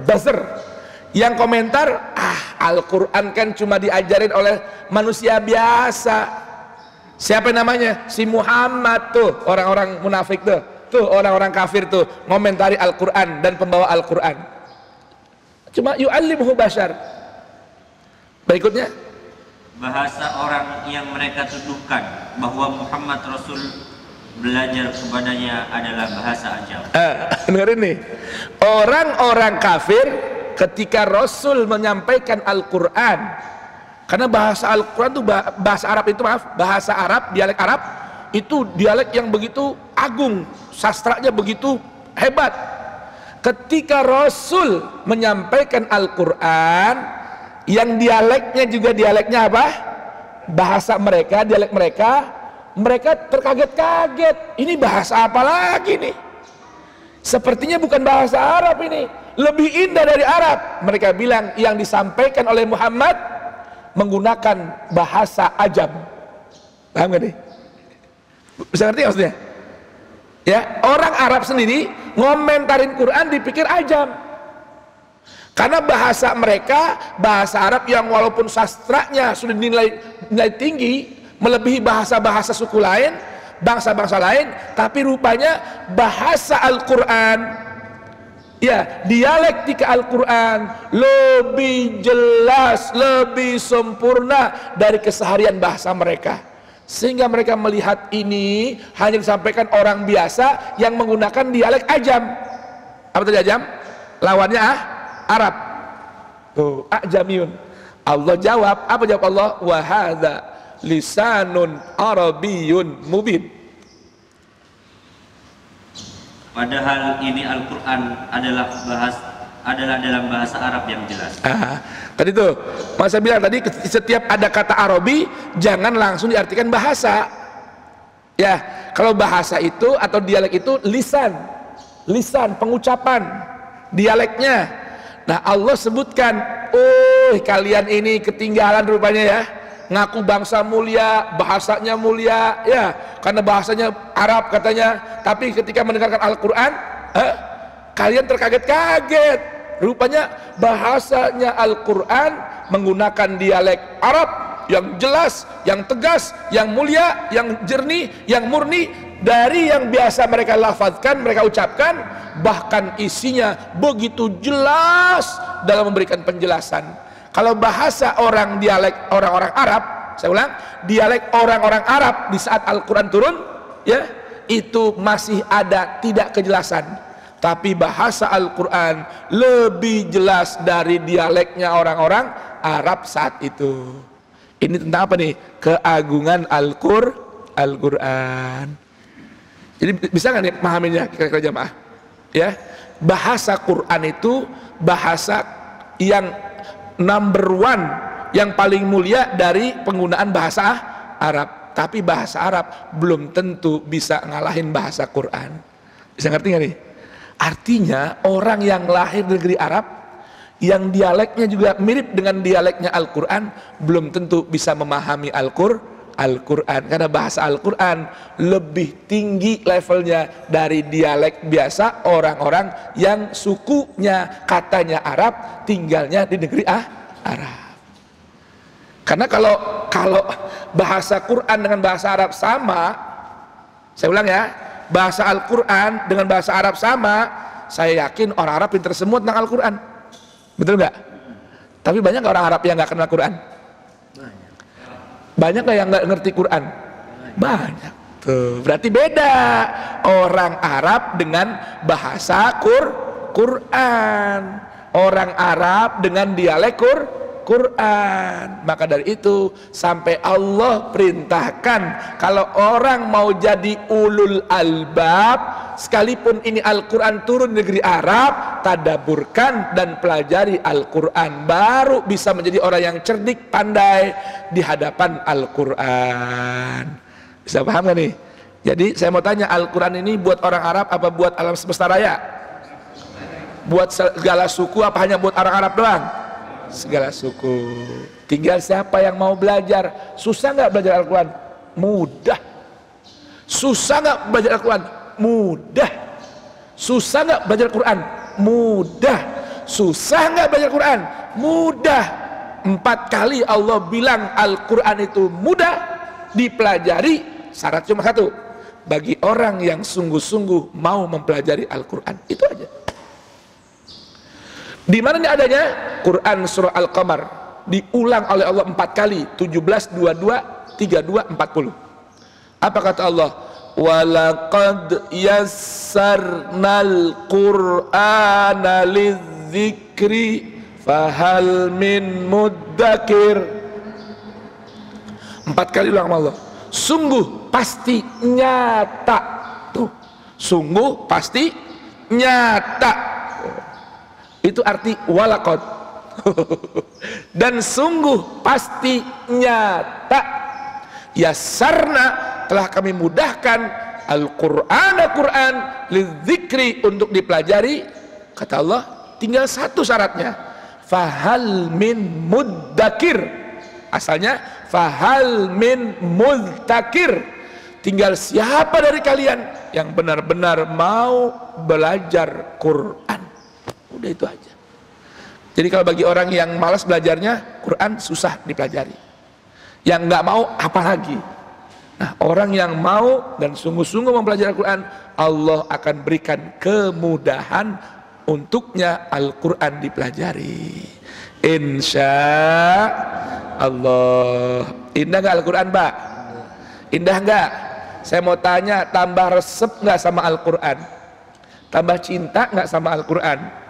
buzzer yang komentar, Al-Quran kan cuma diajarin oleh manusia biasa. Siapa namanya? Si Muhammad tuh, orang-orang munafik tuh, orang-orang kafir tuh ngomentari Al-Quran dan pembawa Al-Quran. Cuma yu'allimuhu bashar. Berikutnya, bahasa orang yang mereka tuduhkan bahwa Muhammad Rasul belajar kepadanya adalah bahasa ajam. Dengerin nih, orang-orang kafir ketika Rasul menyampaikan Al-Quran, karena bahasa Al-Quran itu bahasa Arab itu, bahasa Arab, dialek Arab itu dialek yang begitu agung, sastranya begitu hebat. Ketika Rasul menyampaikan Al-Quran yang dialeknya juga dialeknya apa? Bahasa mereka, dialek mereka, mereka terkaget-kaget. Ini bahasa apa lagi nih? Sepertinya bukan bahasa Arab ini, lebih indah dari Arab. Mereka bilang yang disampaikan oleh Muhammad menggunakan bahasa ajam. Paham gak nih? Bisa ngerti maksudnya? Ya, orang Arab sendiri ngomentarin Quran dipikir ajam. Karena bahasa mereka, bahasa Arab yang walaupun sastranya sudah nilai tinggi, melebihi bahasa-bahasa suku lain, bangsa-bangsa lain, tapi rupanya bahasa Al-Quran, ya, dialektika Al-Quran lebih jelas, lebih sempurna dari keseharian bahasa mereka. Sehingga mereka melihat ini hanya disampaikan orang biasa yang menggunakan dialek ajam. Apa tadi ajam? Lawannya Arab. Tuh, ajamiyun. Allah jawab, apa jawab Allah? Wa hadza lisanun arabiyyun mubin. Padahal ini Al-Quran adalah dalam bahasa Arab yang jelas. Tadi tuh, masa bilang tadi setiap ada kata Arabi jangan langsung diartikan bahasa. Ya, kalau bahasa itu atau dialek itu lisan pengucapan, dialeknya. Nah Allah sebutkan, oh kalian ini ketinggalan rupanya ya, ngaku bangsa mulia, bahasanya mulia ya, karena bahasanya Arab katanya, tapi ketika mendengarkan Al-Quran kalian terkaget-kaget. Rupanya bahasanya Al-Quran menggunakan dialek Arab yang jelas, yang tegas, yang mulia, yang jernih, yang murni dari yang biasa mereka lafazkan, mereka ucapkan, bahkan isinya begitu jelas dalam memberikan penjelasan. Kalau bahasa orang dialek orang-orang Arab, saya ulang, dialek orang-orang Arab di saat Al-Quran turun ya, itu masih ada tidak kejelasan, tapi bahasa Al-Quran lebih jelas dari dialeknya orang-orang Arab saat itu. Ini tentang apa nih? Keagungan Al-Quran. Jadi bisa nggak nih memahaminya kira-kira jamaah? Ya, bahasa Quran itu bahasa yang number one, yang paling mulia dari penggunaan bahasa Arab. Tapi bahasa Arab belum tentu bisa ngalahin bahasa Quran. Bisa ngerti nggak nih? Artinya orang yang lahir di negeri Arab, yang dialeknya juga mirip dengan dialeknya Al-Quran, belum tentu bisa memahami Al-Quran, karena bahasa Al-Quran lebih tinggi levelnya dari dialek biasa orang-orang yang sukunya katanya Arab, tinggalnya di negeri Arab. Karena kalau bahasa Quran dengan bahasa Arab sama, saya ulang ya, bahasa Al-Quran dengan bahasa Arab sama, saya yakin orang Arab pintar semua tentang Al-Quran, betul nggak? Tapi banyak nggak orang Arab yang nggak kenal Quran? Banyak nggak yang nggak ngerti Quran? Banyak. Tuh, berarti beda orang Arab dengan bahasa Quran, orang Arab dengan dialek Quran. Maka dari itu sampai Allah perintahkan kalau orang mau jadi ulul albab, sekalipun ini Al-Quran turun di negeri Arab, tadaburkan dan pelajari Al-Quran, baru bisa menjadi orang yang cerdik, pandai di hadapan Al-Quran. Bisa paham gak nih? Jadi saya mau tanya, Al-Quran ini buat orang Arab apa buat alam semesta raya? Buat segala suku apa hanya buat orang Arab doang? Segala suku. Tinggal siapa yang mau belajar. Susah nggak belajar Al-Quran? Mudah. Susah nggak belajar Al-Quran? Mudah. Susah nggak belajar Quran? Mudah. Susah nggak belajar Quran? Mudah. 4 kali Allah bilang Al-Quran itu mudah dipelajari. Syarat cuma 1, bagi orang yang sungguh-sungguh mau mempelajari Al-Quran. Itu aja. Di mana ini adanya? Quran surah Al-Qamar diulang oleh Allah 4 kali, 17, 22, 32, 40. Apa kata Allah? Walaqad yassarnal Qur'ana lidzikri fahal min muddakir. 4 kali ulang Allah. Sungguh pasti nyata. Tuh, sungguh pasti nyata. Itu arti walaqad. Dan sungguh pasti nyata. Yassarna, telah kami mudahkan Al-Quran lidzikri, untuk dipelajari. Kata Allah, tinggal 1 syaratnya, fahal min muddakir. Asalnya fahal min mudzakir, tinggal siapa dari kalian yang benar-benar mau belajar Quran. Udah itu aja. Jadi kalau bagi orang yang malas belajarnya, Quran susah dipelajari. Yang nggak mau apalagi. Nah, orang yang mau dan sungguh-sungguh mempelajari Al-Quran, Allah akan berikan kemudahan untuknya Al-Quran dipelajari. Insya Allah. Indah nggak Al-Quran, Pak? Indah nggak? Saya mau tanya, tambah resep nggak sama Al-Quran? Tambah cinta nggak sama Al-Quran?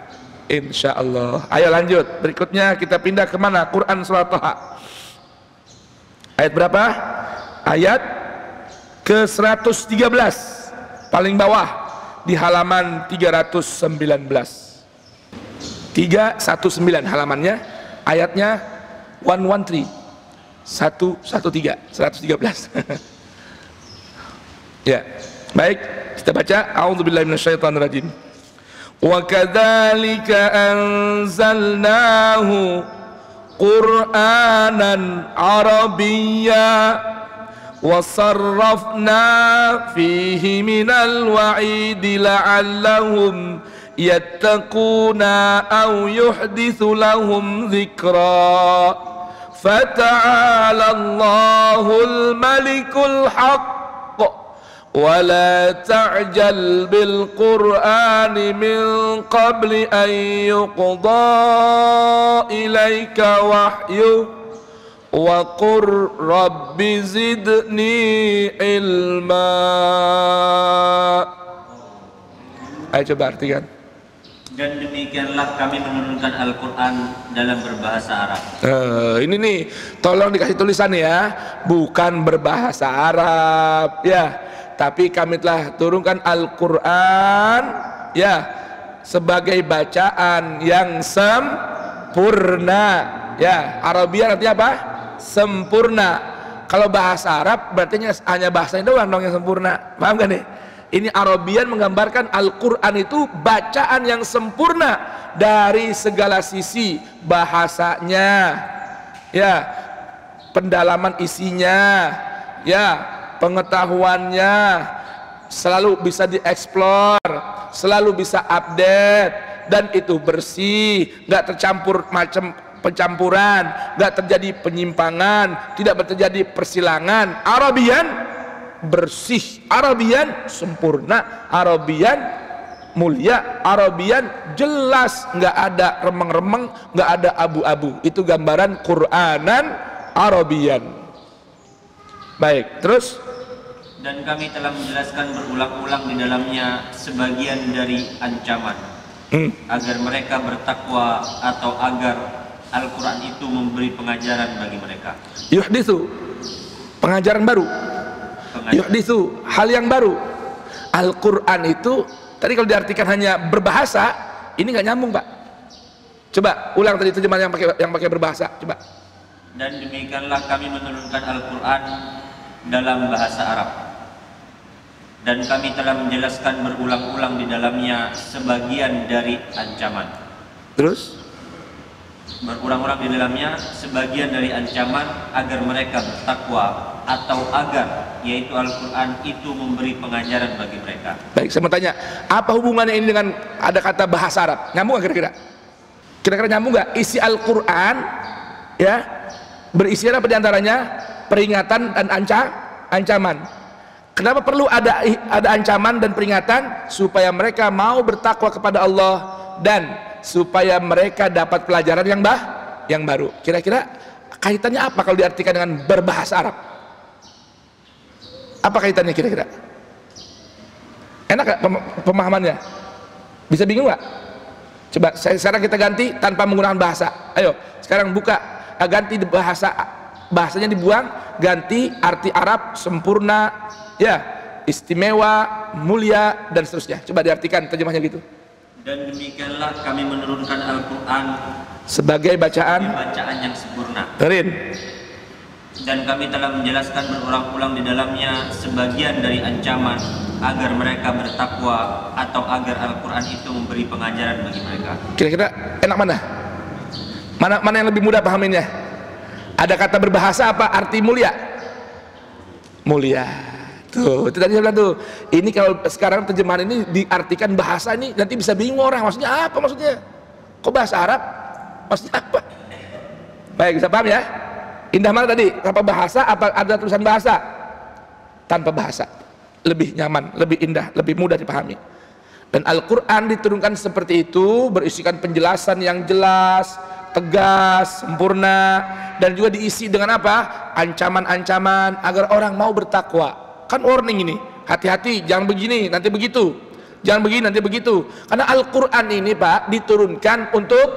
Insya Allah. Ayo lanjut. Berikutnya kita pindah kemana? Quran surah Thaha. Ayat berapa? Ayat ke-113, paling bawah di halaman 319. 319 halamannya, ayatnya 113. 113. Ya. Baik, kita baca. A'udzubillahi minasyaitonirrajim. Wa kadzalika anzalnahu Qur'anan Arabiyya wa sarrafna fihi minal wa'idi la'allahum yattaquna aw yuhdithu lahum dhikra. Fata'ala Allahul Malikul Haqq wa la ta'jal bil Qur'ani min qabli an yuqda ilaika wahyu wa qur rabbi zidni ilma. Ayo coba artikan. Dan demikianlah kami menurunkan Al-Quran dalam berbahasa Arab. Ini nih, tolong dikasih tulisan ya, bukan berbahasa Arab ya, tapi kami telah turunkan Al-Quran ya sebagai bacaan yang sempurna ya. Arabian artinya apa? Sempurna. Kalau bahasa Arab berarti hanya bahasanya doang dong yang sempurna. Paham gak nih? Ini Arabian menggambarkan Al-Quran itu bacaan yang sempurna dari segala sisi, bahasanya ya, pendalaman isinya ya, pengetahuannya selalu bisa dieksplor, selalu bisa update, dan itu bersih, nggak tercampur macam pencampuran, nggak terjadi penyimpangan, tidak terjadi persilangan. Arabian bersih, Arabian sempurna, Arabian mulia, Arabian jelas, nggak ada remeng-remeng, nggak ada abu-abu. Itu gambaran Qur'anan Arabian. Baik, terus. Dan kami telah menjelaskan berulang-ulang di dalamnya sebagian dari ancaman agar mereka bertakwa atau agar Al-Quran itu memberi pengajaran bagi mereka. Yuhditsu, pengajaran baru. Yuhditsu, hal yang baru. Al-Quran itu tadi kalau diartikan hanya berbahasa, ini nggak nyambung, Pak. Coba ulang tadi terjemahan yang pakai berbahasa, coba. Dan demikianlah kami menurunkan Al-Quran dalam bahasa Arab. Dan kami telah menjelaskan berulang-ulang di dalamnya sebagian dari ancaman. Terus? Berulang-ulang di dalamnya sebagian dari ancaman agar mereka bertakwa atau agar, yaitu Al-Quran itu memberi pengajaran bagi mereka. Baik, saya mau tanya, apa hubungannya ini dengan ada kata bahasa Arab? Nyambung gak kira-kira? Kira-kira nyambung gak? Isi Al-Quran ya berisi apa diantaranya? Peringatan dan ancaman. Kenapa perlu ada ancaman dan peringatan? Supaya mereka mau bertakwa kepada Allah dan supaya mereka dapat pelajaran yang baru. Kira-kira kaitannya apa kalau diartikan dengan berbahasa Arab? Apa kaitannya kira-kira? Enak gak pemahamannya? Bisa bingung gak? Coba sekarang kita ganti tanpa menggunakan bahasa. Ayo sekarang buka, ganti bahasanya dibuang, ganti arti Arab sempurna ya, istimewa, mulia, dan seterusnya. Coba diartikan terjemahnya gitu. Dan demikianlah kami menurunkan Al-Quran sebagai bacaan yang sempurna. Terin. Dan kami telah menjelaskan berulang-ulang di dalamnya sebagian dari ancaman agar mereka bertakwa atau agar Al-Quran itu memberi pengajaran bagi mereka. Kira-kira enak mana? Mana yang lebih mudah pahaminnya? Ada kata berbahasa apa arti mulia? Mulia. Tuh, itu tadi saya bilang tuh. Ini kalau sekarang terjemahan ini diartikan bahasa ini nanti bisa bingung orang. Maksudnya apa maksudnya? Kok bahasa Arab? Maksudnya apa? Baik, bisa paham ya? Indah mana tadi? Tanpa bahasa apa ada tulisan bahasa? Tanpa bahasa. Lebih nyaman, lebih indah, lebih mudah dipahami. Dan Al-Quran diturunkan seperti itu, berisikan penjelasan yang jelas, tegas, sempurna, dan juga diisi dengan apa? Ancaman-ancaman agar orang mau bertakwa. Kan warning ini, hati-hati, jangan begini, nanti begitu, jangan begini, nanti begitu. Karena Al-Quran ini Pak diturunkan untuk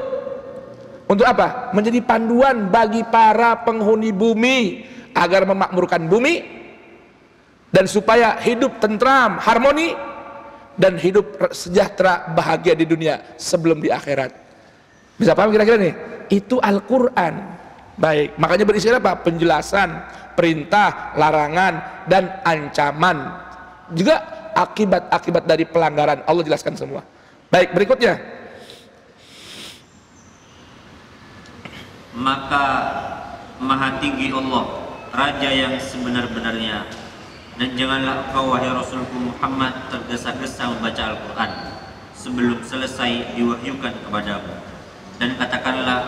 apa? Menjadi panduan bagi para penghuni bumi agar memakmurkan bumi dan supaya hidup tentram, harmoni, dan hidup sejahtera, bahagia di dunia sebelum di akhirat. Bisa paham kira-kira nih? Itu Al-Quran. Baik, makanya berisi apa? Penjelasan, perintah, larangan, dan ancaman. Juga akibat-akibat dari pelanggaran Allah jelaskan semua. Baik, berikutnya. Maka Maha tinggi Allah, Raja yang sebenar-benarnya, dan janganlah engkau wahai Rasulku Muhammad tergesa-gesa membaca Al-Quran sebelum selesai diwahyukan kepadamu, dan katakanlah,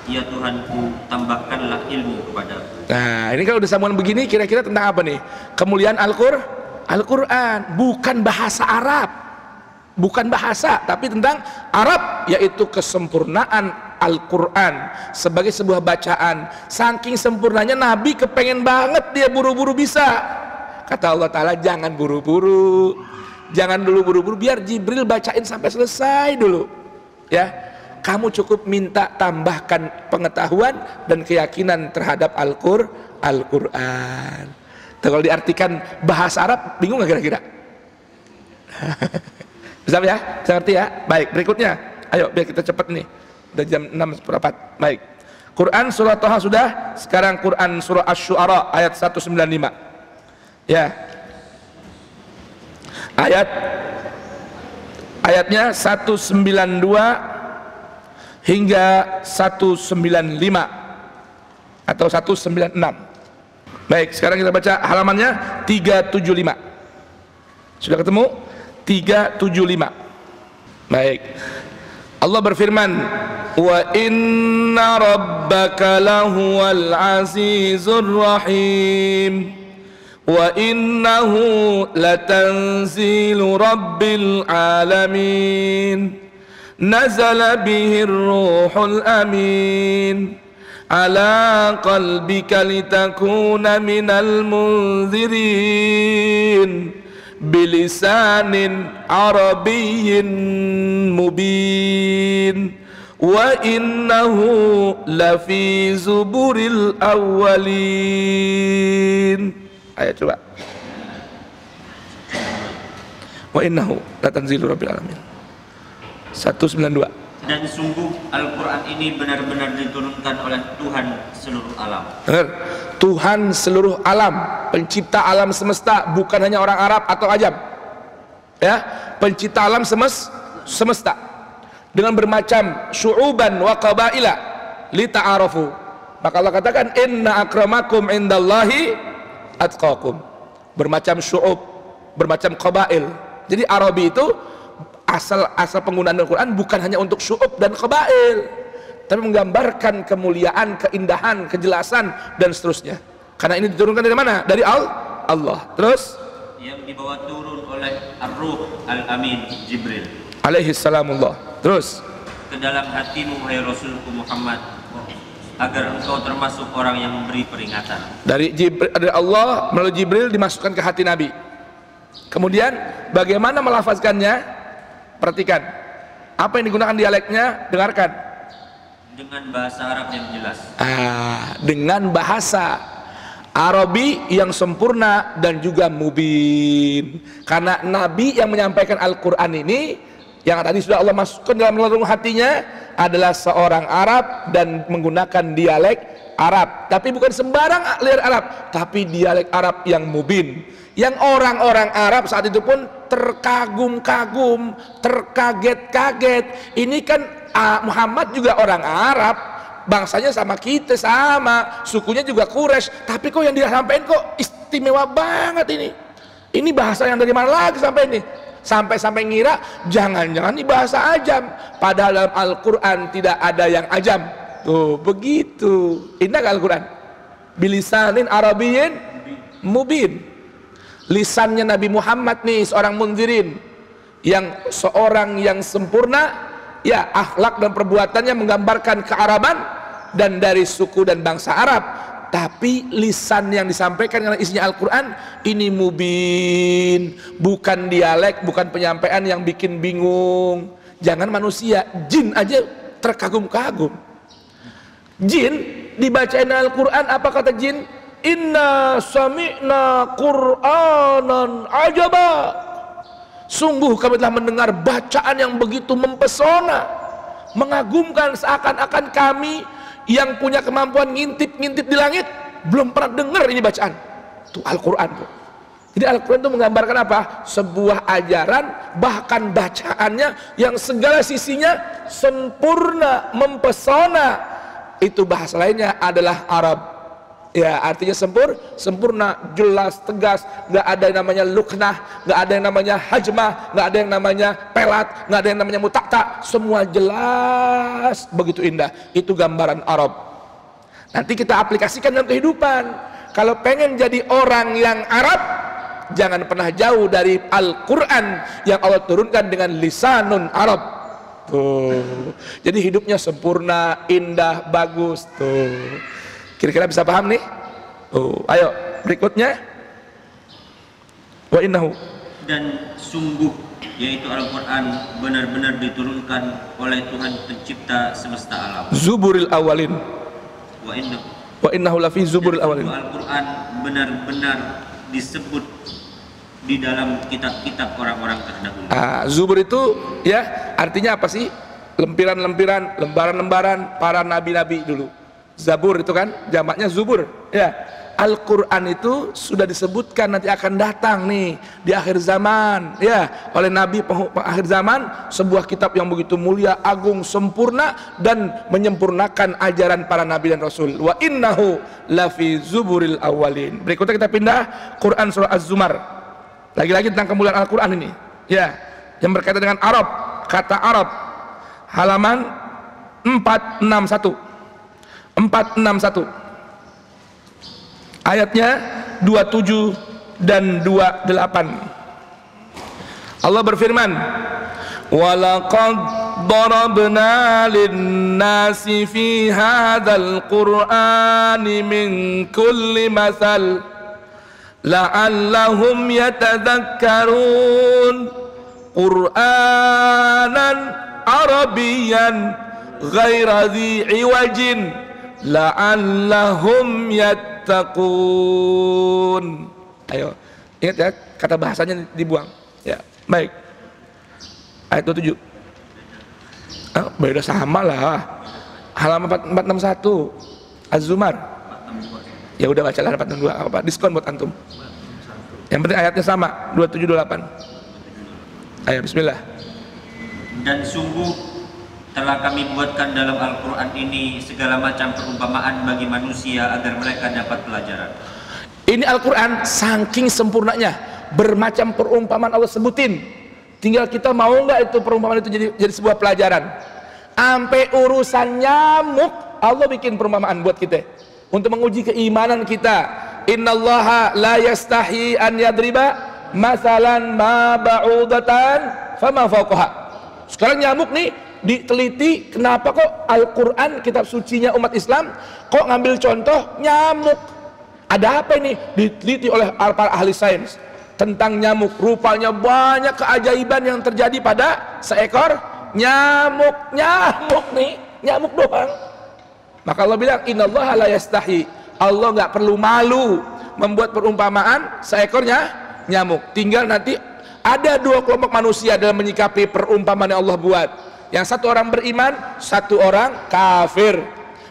ya Tuhanku, tambahkanlah ilmu kepadaku. Nah, ini kalau udah sambungan begini, kira-kira tentang apa nih? Kemuliaan Al-Quran, bukan bahasa Arab, bukan bahasa, tapi tentang Arab, yaitu kesempurnaan Al-Quran sebagai sebuah bacaan. Saking sempurnanya Nabi kepengen banget dia buru-buru bisa. Kata Allah Ta'ala, jangan buru-buru, jangan dulu buru-buru, biar Jibril bacain sampai selesai dulu ya. Kamu cukup minta tambahkan pengetahuan dan keyakinan terhadap Al-Quran. Kalau diartikan bahasa Arab, bingung nggak kira-kira? Bisa ya? Bisa ngerti ya? Baik, berikutnya. Ayo, biar kita cepat nih. Udah jam 6:04. Baik. Quran surah Toha sudah. Sekarang Quran surah Asy-Syu'ara ayat 195. Ya. Ayatnya 192 hingga 195 atau 196. Baik, sekarang kita baca halamannya 375. Sudah ketemu? 375. Baik. Allah berfirman, wa inna rabbaka lahuwal azizur rahim wa innahu latanzilu rabbil alamin nazala bihir ruhul amin ala qalbika litakuna minal munzirin bilisanin arabiyyin mubin wa innahu lafi zuburil awwalin. Ayo coba. Wa innahu latanzilu rabbil alamin. 192. Dan sungguh Al-Quran ini benar-benar diturunkan oleh Tuhan seluruh alam. Dengar, Tuhan seluruh alam, pencipta alam semesta, bukan hanya orang Arab atau Ajam. Ya, pencipta alam semesta dengan bermacam syu'uban wa qabaila lita'arafu. Maka Allah katakan inna akramakum indallahi atqakum. Bermacam syu'ub, bermacam qabail. Jadi Arabi itu asal penggunaan Al-Quran bukan hanya untuk syu'ub dan qabail, tapi menggambarkan kemuliaan, keindahan, kejelasan dan seterusnya. Karena ini diturunkan dari mana? Dari Allah. Terus yang dibawa turun oleh Ar-Ruh Al-Amin Jibril alaihi salamullah. Terus ke dalam hatimu wahai Rasulku Muhammad, agar engkau termasuk orang yang memberi peringatan. Dari Allah melalui Jibril dimasukkan ke hati Nabi. Kemudian bagaimana melafazkannya? Perhatikan apa yang digunakan dialeknya, dengarkan. Dengan bahasa Arab yang jelas. Dengan bahasa Arabi yang sempurna dan juga mubin. Karena Nabi yang menyampaikan Al-Quran ini, yang tadi sudah Allah masukkan dalam relung hatinya, adalah seorang Arab dan menggunakan dialek Arab. Tapi bukan sembarang dialek Arab, tapi dialek Arab yang mubin, yang orang-orang Arab saat itu pun terkagum-kagum, terkaget-kaget. Ini kan Muhammad juga orang Arab, bangsanya sama kita, sama sukunya juga Quraisy, tapi kok yang dia sampaikan kok istimewa banget ini. Ini bahasa yang dari mana lagi sampai ini? Sampai ngira jangan-jangan ini bahasa Ajam, padahal dalam Al-Quran tidak ada yang Ajam. Tuh begitu indah Al-Quran, bilisanin Arabiyyin mubin. Lisannya Nabi Muhammad nih, seorang munzirin, yang seorang yang sempurna, ya akhlak dan perbuatannya menggambarkan kearaban dan dari suku dan bangsa Arab. Tapi lisan yang disampaikan dengan isinya Al-Quran ini mubin, bukan dialek, bukan penyampaian yang bikin bingung. Jangan manusia, jin aja terkagum-kagum. Jin dibacain Al-Quran, apa kata jin? Inna sami'na Qur'anan ajaba. Sungguh kami telah mendengar bacaan yang begitu mempesona, mengagumkan, seakan-akan kami yang punya kemampuan ngintip-ngintip di langit belum pernah dengar ini bacaan. Itu Al-Quran. Jadi Al-Quran itu menggambarkan apa? Sebuah ajaran, bahkan bacaannya yang segala sisinya sempurna, mempesona. Itu bahasa lainnya adalah Arab. Ya, artinya sempurna, jelas, tegas. Gak ada yang namanya luknah, gak ada yang namanya hajmah, gak ada yang namanya pelat, gak ada yang namanya mutakta. Semua jelas, begitu indah. Itu gambaran Arab. Nanti kita aplikasikan dalam kehidupan. Kalau pengen jadi orang yang Arab, jangan pernah jauh dari Al-Quran yang Allah turunkan dengan lisanun Arab. Tuh. Jadi hidupnya sempurna, indah, bagus. Tuh. Kira-kira bisa paham nih? Ayo berikutnya. Wa innahu, dan sungguh yaitu Al-Quran benar-benar diturunkan oleh Tuhan pencipta semesta alam. Zuburil awalin. Wa innahu lafi zuburil awalin. Al-Quran benar-benar disebut di dalam kitab-kitab orang-orang terdahulu. Zubur itu ya artinya apa sih? Lempiran-lempiran, lembaran-lembaran para nabi-nabi dulu. Zabur itu kan jamaknya zubur. Ya, Al-Quran itu sudah disebutkan nanti akan datang nih di akhir zaman, ya, oleh Nabi akhir zaman, sebuah kitab yang begitu mulia, agung, sempurna dan menyempurnakan ajaran para nabi dan rasul. Wa innahu lafi zuburil awalin. Berikutnya kita pindah Quran surah Az-Zumar. Lagi-lagi tentang kemuliaan Al-Quran ini, ya, yang berkaitan dengan Arab, kata Arab, halaman 461. Ayatnya 27 dan 28. Allah berfirman, walaqad darabna lin-nasi fi hadzal qur'ani min kulli mathal la'allahum yatadhakkarun qur'anan arabiyyan ghaira dhi iwajin la'allahum yattaqun. Ayo, ingat ya, kata bahasanya dibuang. Ya, baik. Ayat 27. Beda sama lah. Halaman 461 Az-Zumar. Ya udah baca lah 462, apa diskon buat antum. Yang penting ayatnya sama, 27 28. Ayo bismillah. Dan sungguh telah kami buatkan dalam Al-Quran ini segala macam perumpamaan bagi manusia agar mereka dapat pelajaran. Ini Al-Quran saking sempurnanya, bermacam perumpamaan Allah sebutin. Tinggal kita mau nggak itu perumpamaan itu jadi sebuah pelajaran. Sampai urusan nyamuk Allah bikin perumpamaan buat kita untuk menguji keimanan kita. Innallaha la yastahi an yadriba masalan ma ba'udatan fama fawqaha. Sekarang nyamuk nih diteliti, kenapa kok Al-Quran kitab sucinya umat Islam kok ngambil contoh nyamuk? Ada apa ini? Diteliti oleh para ahli sains tentang nyamuk. Rupanya banyak keajaiban yang terjadi pada seekor nyamuk. Nyamuk nih, nyamuk doang. Maka Allah bilang innallaha la yastahi, Allah nggak perlu malu membuat perumpamaan seekornya nyamuk. Tinggal nanti ada dua kelompok manusia dalam menyikapi perumpamaan yang Allah buat. Yang satu orang beriman, satu orang kafir.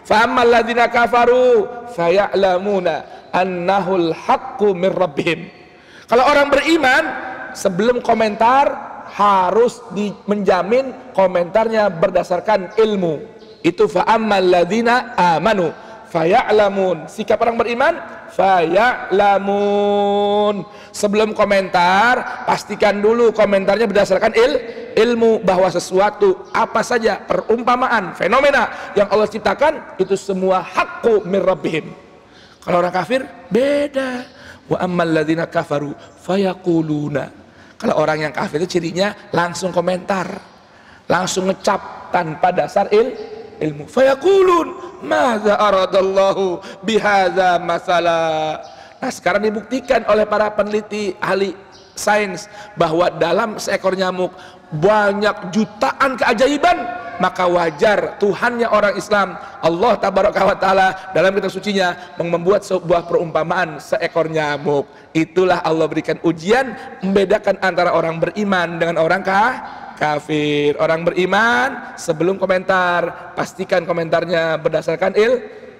Fa ammal ladzina kafaru faya'lamuna annahul haqqu mir rabbihim. Kalau orang beriman, sebelum komentar harus menjamin komentarnya berdasarkan ilmu. Itu fa ammal ladzina amanu faya'lamun. Sikap orang beriman, faya'lamun. Sebelum komentar, pastikan dulu komentarnya berdasarkan ilmu, bahwa sesuatu apa saja perumpamaan, fenomena yang Allah ciptakan itu semua haqqu mir rabbihim. Kalau orang kafir beda. Wa ammal ladzina kafaru fayaquluna. Kalau orang yang kafir itu cirinya langsung komentar, langsung ngecap tanpa dasar ilmu. Fayaqulun madza aradallahu bihadza masala. Nah, sekarang dibuktikan oleh para peneliti ahli sains bahwa dalam seekor nyamuk banyak jutaan keajaiban. Maka wajar Tuhannya orang Islam, Allah tabaraka wa ta'ala dalam kitab sucinya membuat sebuah perumpamaan seekor nyamuk. Itulah Allah berikan ujian membedakan antara orang beriman dengan orang kafir. Orang beriman sebelum komentar pastikan komentarnya berdasarkan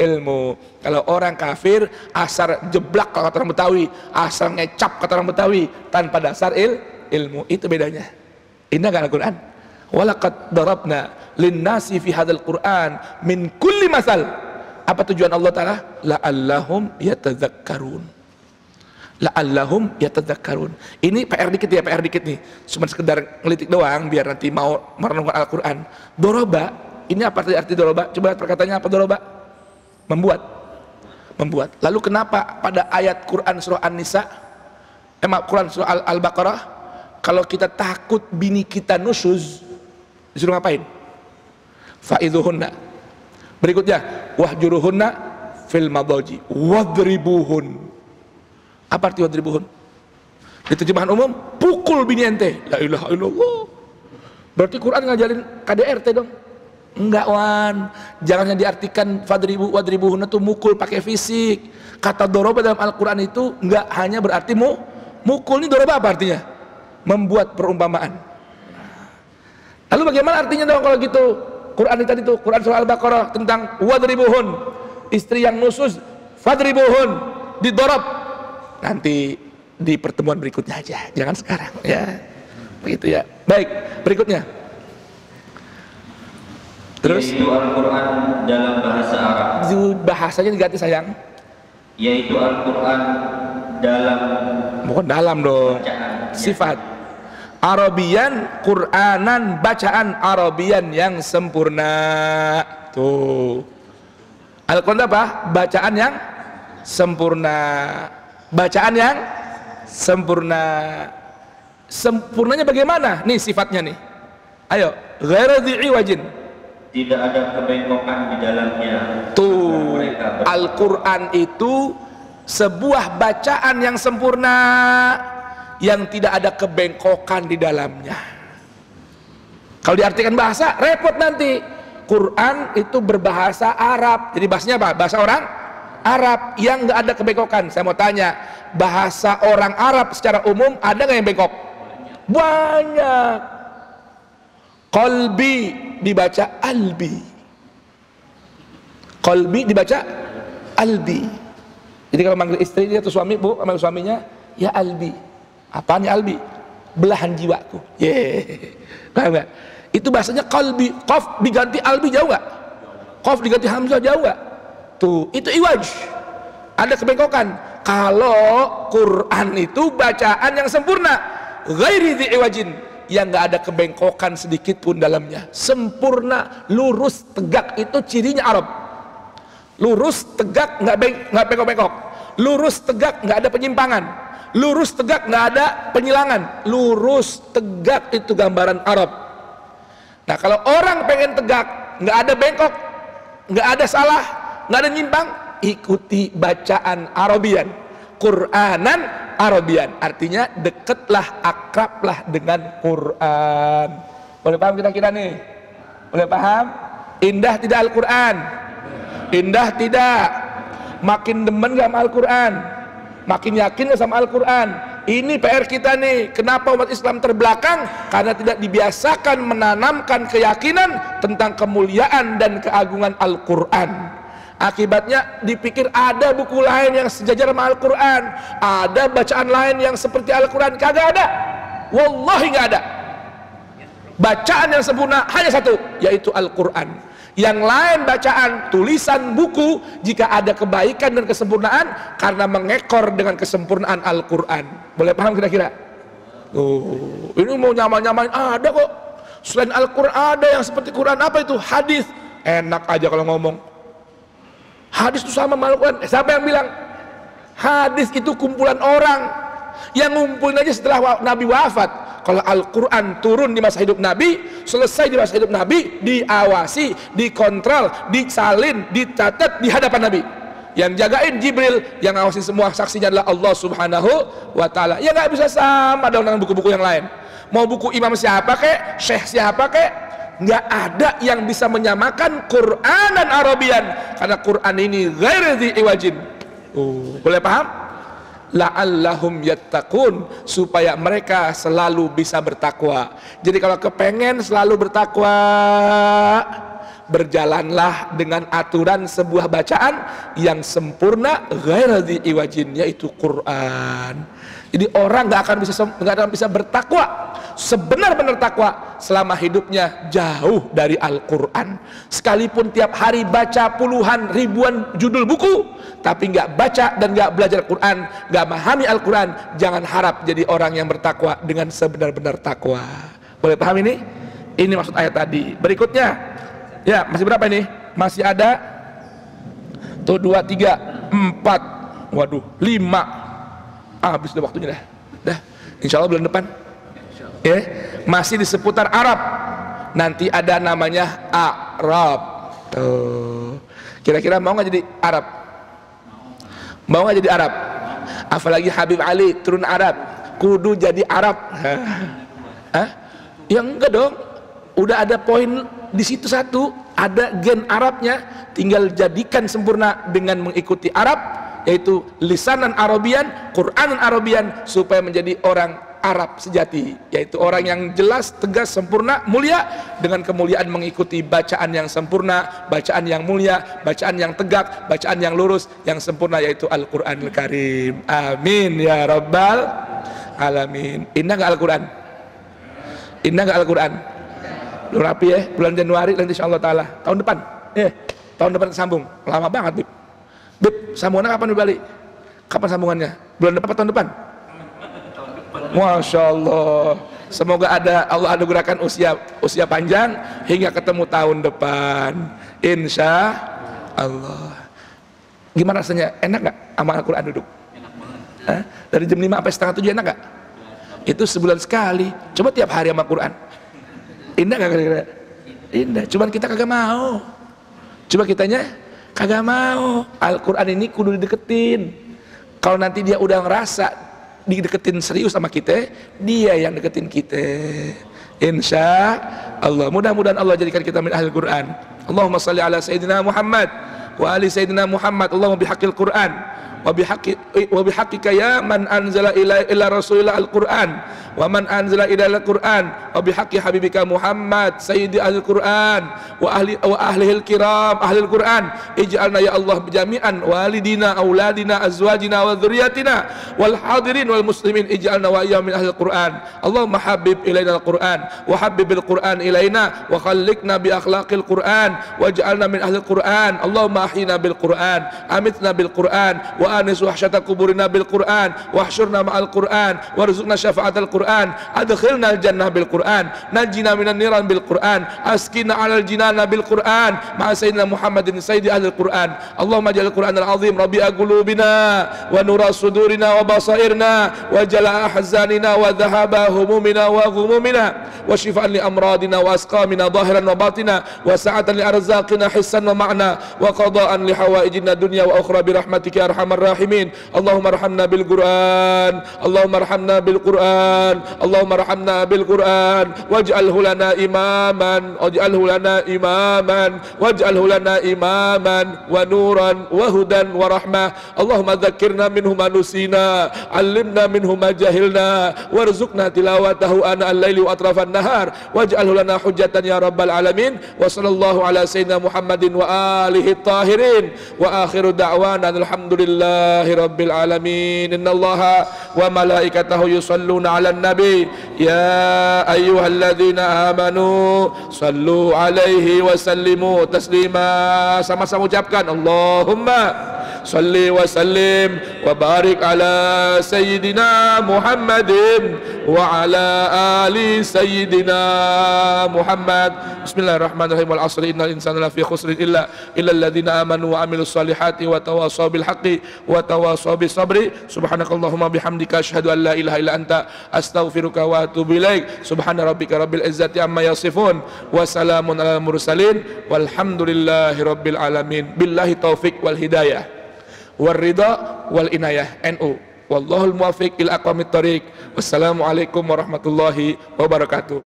ilmu. Kalau orang kafir asal jeblak kalau kata orang Betawi, asal ngecap kata orang Betawi tanpa dasar ilmu. Itu bedanya. Indah kan Al-Quran? Walaqad darabna linnasi fi hadzal Qur'an min kulli masal. Apa tujuan Allah Ta'ala? La'allahum yatadzakkarun. La'allahum yatadzakkarun. Ini PR dikit ya, PR dikit nih. Cuma sekedar ngelitik doang biar nanti mau merenungkan Al-Quran. Doroba, ini apa arti doroba? Coba lihat perkataannya apa doroba? Membuat. Membuat. Lalu kenapa pada ayat Quran surah An-Nisa, Quran surah Al-Baqarah, kalau kita takut bini kita nusyuz, disuruh ngapain? Fa'idhuhunna. Berikutnya, wahjuruhunna fil madaji wadribuhun. Apa arti wadribuhun? Di terjemahan umum, pukul bini ente. La ilaha illallah. Berarti Quran ngajarin KDRT dong? Enggak, Wan. Jangan yang diartikan wadribuhun itu mukul pakai fisik. Kata doroba dalam Al-Quran itu enggak hanya berarti mukul. Ini doroba apa artinya? Membuat perumpamaan. Lalu bagaimana artinya dong kalau gitu? Quran tadi itu, Quran surah Al-Baqarah tentang wadribuhun, istri yang nusyuz, fadribuhun, didorab. Nanti di pertemuan berikutnya aja, jangan sekarang ya. Begitu ya. Baik, berikutnya. Terus yaitu Al-Quran dalam bahasa Arab. Bahasanya diganti sayang. Yaitu Al-Quran dalam, bukan dalam dong. bacaan. Sifat. Arabian, Quranan, bacaan Arabian yang sempurna. Tuh. Al-Quran apa? Bacaan yang sempurna. Bacaan yang sempurna. Sempurnanya bagaimana? Nih sifatnya nih. Ayo, ghairu dhi wajin. Tidak ada kebengkokan di dalamnya. Tuh, Al-Quran itu sebuah bacaan yang sempurna, yang tidak ada kebengkokan di dalamnya. Kalau diartikan bahasa, repot nanti. Quran itu berbahasa Arab. Jadi bahasanya apa? Bahasa orang Arab yang nggak ada kebengkokan. Saya mau tanya, bahasa orang Arab secara umum ada nggak yang bengkok? Banyak. Qalbi dibaca albi. Qalbi dibaca albi. Jadi kalau manggil istri dia atau suami, bu, manggil suaminya ya albi. Apaan ya albi? Belahan jiwaku. Paham nggak? Itu bahasanya qalbi. Qaf diganti albi jauh nggak? Qaf diganti hamzah jauh nggak? Tuh, itu iwaj. Ada kebengkokan. Kalau Quran itu bacaan yang sempurna, ghairi dhi iwajin, yang nggak ada kebengkokan sedikit pun dalamnya. Sempurna, lurus, tegak, itu cirinya Arab. Lurus, tegak, nggak bengkok-bengkok. Lurus, tegak, nggak ada penyimpangan. Lurus, tegak, nggak ada penyilangan. Lurus, tegak, itu gambaran Arab. Nah, kalau orang pengen tegak, nggak ada bengkok, nggak ada salah, nggak ada nyimpang, ikuti bacaan Arabian, Quranan Arabian. Artinya deketlah, akrablah dengan Quran. Boleh paham kira-kira nih? Boleh paham? Indah tidak Al-Quran? Indah tidak? Makin demen gak sama Al-Quran? Makin yakin gak sama Al-Quran? Ini PR kita nih. Kenapa umat Islam terbelakang? Karena tidak dibiasakan menanamkan keyakinan tentang kemuliaan dan keagungan Al-Quran. Akibatnya dipikir ada buku lain yang sejajar sama Al-Quran, ada bacaan lain yang seperti Al-Quran. Kagak ada. Wallahi gak ada. Bacaan yang sempurna hanya satu, yaitu Al-Quran. Yang lain bacaan, tulisan, buku, jika ada kebaikan dan kesempurnaan, karena mengekor dengan kesempurnaan Al-Quran. Boleh paham kira-kira? Oh, ini mau nyamain-nyamain, ada kok. Selain Al-Quran ada yang seperti Quran. Apa itu? Hadis. Enak aja kalau ngomong. Hadis itu sama sama Al-Quran. Siapa yang bilang? Hadis itu kumpulan orang yang ngumpulin aja setelah Nabi wafat. Kalau Al-Quran turun di masa hidup Nabi, selesai di masa hidup Nabi, diawasi, dikontrol, disalin, dicatat di hadapan Nabi. Yang jagain Jibril, yang ngawasin semua saksinya adalah Allah Subhanahu wa Ta'ala. Ya nggak bisa sama dong dengan buku-buku yang lain. Mau buku imam siapa kek, syekh siapa kek, nggak ada yang bisa menyamakan Quran dan Arabian, karena Quran ini ghairi dhi iwajin. Boleh paham? La'allahum yattaqun, supaya mereka selalu bisa bertakwa. Jadi kalau kepengen selalu bertakwa, berjalanlah dengan aturan sebuah bacaan yang sempurna, ghairi iwajin, yaitu Quran. Jadi orang nggak akan bisa bertakwa sebenar-benar takwa selama hidupnya jauh dari Al-Quran. Sekalipun tiap hari baca puluhan ribuan judul buku, tapi nggak baca dan nggak belajar Quran, nggak memahami Al-Quran, jangan harap jadi orang yang bertakwa dengan sebenar-benar takwa. Boleh paham ini? Ini maksud ayat tadi. Berikutnya, ya masih berapa ini? Masih ada tuh 2, 3, 4, waduh 5. Habis udah waktunya dah. Insya Allah bulan depan. Ya, masih di seputar Arab. Nanti ada namanya Arab. Tuh. Kira-kira mau nggak jadi Arab? Mau nggak jadi Arab? Apalagi Habib Ali turun Arab, kudu jadi Arab. Hah? Ya enggak dong. Udah ada poin di situ satu, ada gen Arabnya. Tinggal jadikan sempurna dengan mengikuti Arab, yaitu lisanan Arabian, Quranan Arabian, supaya menjadi orang Arab sejati, yaitu orang yang jelas, tegas, sempurna, mulia, dengan kemuliaan mengikuti bacaan yang sempurna, bacaan yang mulia, bacaan yang tegak, bacaan yang lurus, yang sempurna, yaitu Al-Quranul Karim. Amin ya Rabbal Alamin. Indah gak Al-Quran? Indah gak Al-Quran? Belum rapi ya, bulan Januari nanti insya Allah ta'ala, tahun depan tahun depan sambung, lama banget Bib, sambungannya kapan balik? Kapan sambungannya? Bulan depan atau tahun depan? Masya Allah. Semoga Allah anugerahkan usia panjang hingga ketemu tahun depan. Insya Allah. Gimana rasanya? Enak gak sama Al-Quran duduk? Hah? Dari jam 5 sampai setengah 7 enak gak? Itu sebulan sekali. Coba tiap hari sama Quran. Indah gak kira-kira? Indah. Cuman kita kagak mau. Coba kitanya kagak mau. Al-Quran ini kudu dideketin. Kalau nanti dia udah ngerasa dideketin serius sama kita, dia yang deketin kita. Insya Allah. Mudah-mudahan Allah jadikan kita min ahli Quran. Allahumma salli ala Sayyidina Muhammad wa ali Sayyidina Muhammad. Allahumma bihaqqil Quran wa bihaqqika ya man anzala ila rasulillah al-Quran wa man anzala ila al-Quran wa bihaqqi habibika Muhammad sayyidi al-Quran wa ahlihil kiram ahlil Quran. Ij'alna ya Allah jami'an walidina auladina azwajina wa dzurriyyatina wal hadirin wal muslimin, ij'alna wa iyyahum min ahlil Quran. Allahumma habib ilaina al-Quran wa habbibil Quran ilaina wa khalliqna bi akhlaqil Quran waj'alna min ahlil Quran. Allahumma ahyina bil Quran, amitna bil Quran, wa anis wahsyata kuburina bil Quran, wahsyurna ma'al Quran, warzuqna syafa'atal Quran, adkhilna al jannah bil Quran, najina minan niran bil Quran, askina alal jinana bil Quran, ma'a sayyidina Muhammadin sayyidi ahlil Quran. Allahumma ja'al Quran al-azim rabi'a qulubina wa nura sudurina wa basairna wa jala ahzanina wa dhahaba humumina wa ghumumina wa shifaan li amradina wa asqamina zahiran wa batina wa sa'atan li arzaqina hissan wa ma'na wa qada'an li hawaijina dunya wa ukhra bi rahmatika ya arhamar rahimin. Allahumma arhamna bil Quran, Allahumma arhamna bil Quran, Allahumma arhamna bil Quran, waj'alhu lana imaman, waj'alhu lana imaman, waj'alhu lana imaman wa nuran wa hudan wa rahmah. Allahumma dzakkirna minhu ma nusina, 'allimna minhu ma jahilna, warzuqna tilawatahu ana al-laili wa atrafan nahar, waj'alhu lana hujjatan ya rabbal alamin. Wa sallallahu ala sayyidina Muhammadin wa alihi tahirin wa akhiru da'wana alhamdulillahi rabbil alamin. Innallaha wa malaikatahu yusalluna 'alan nabi ya ayyuhalladzina amanu sallu 'alaihi wa sallimu taslima. Sama-sama ucapkan Allahumma salli wa sallim wa barik ala sayyidina Muhammadin wa ala ali sayyidina Muhammad. Bismillahirrahmanirrahim. Wal 'asri innal insana lafi khusrin illa alladzina amanu wa amilus solihati wa tawasaw bil haqqi wa tawasaw bis sabri. Subhanakallahumma bihamdika asyhadu an la ilaha illa anta astaghfiruka wa atubu ilaik. Subhana rabbika rabbil izzati amma yasifun wa salamun alal mursalin walhamdulillahi rabbil alamin. Billahi taufik wal hidayah wal ridha wal inayah. NU wallahul muwaffiq ila aqwamit thoriq. Wassalamualaikum warahmatullahi wabarakatuh.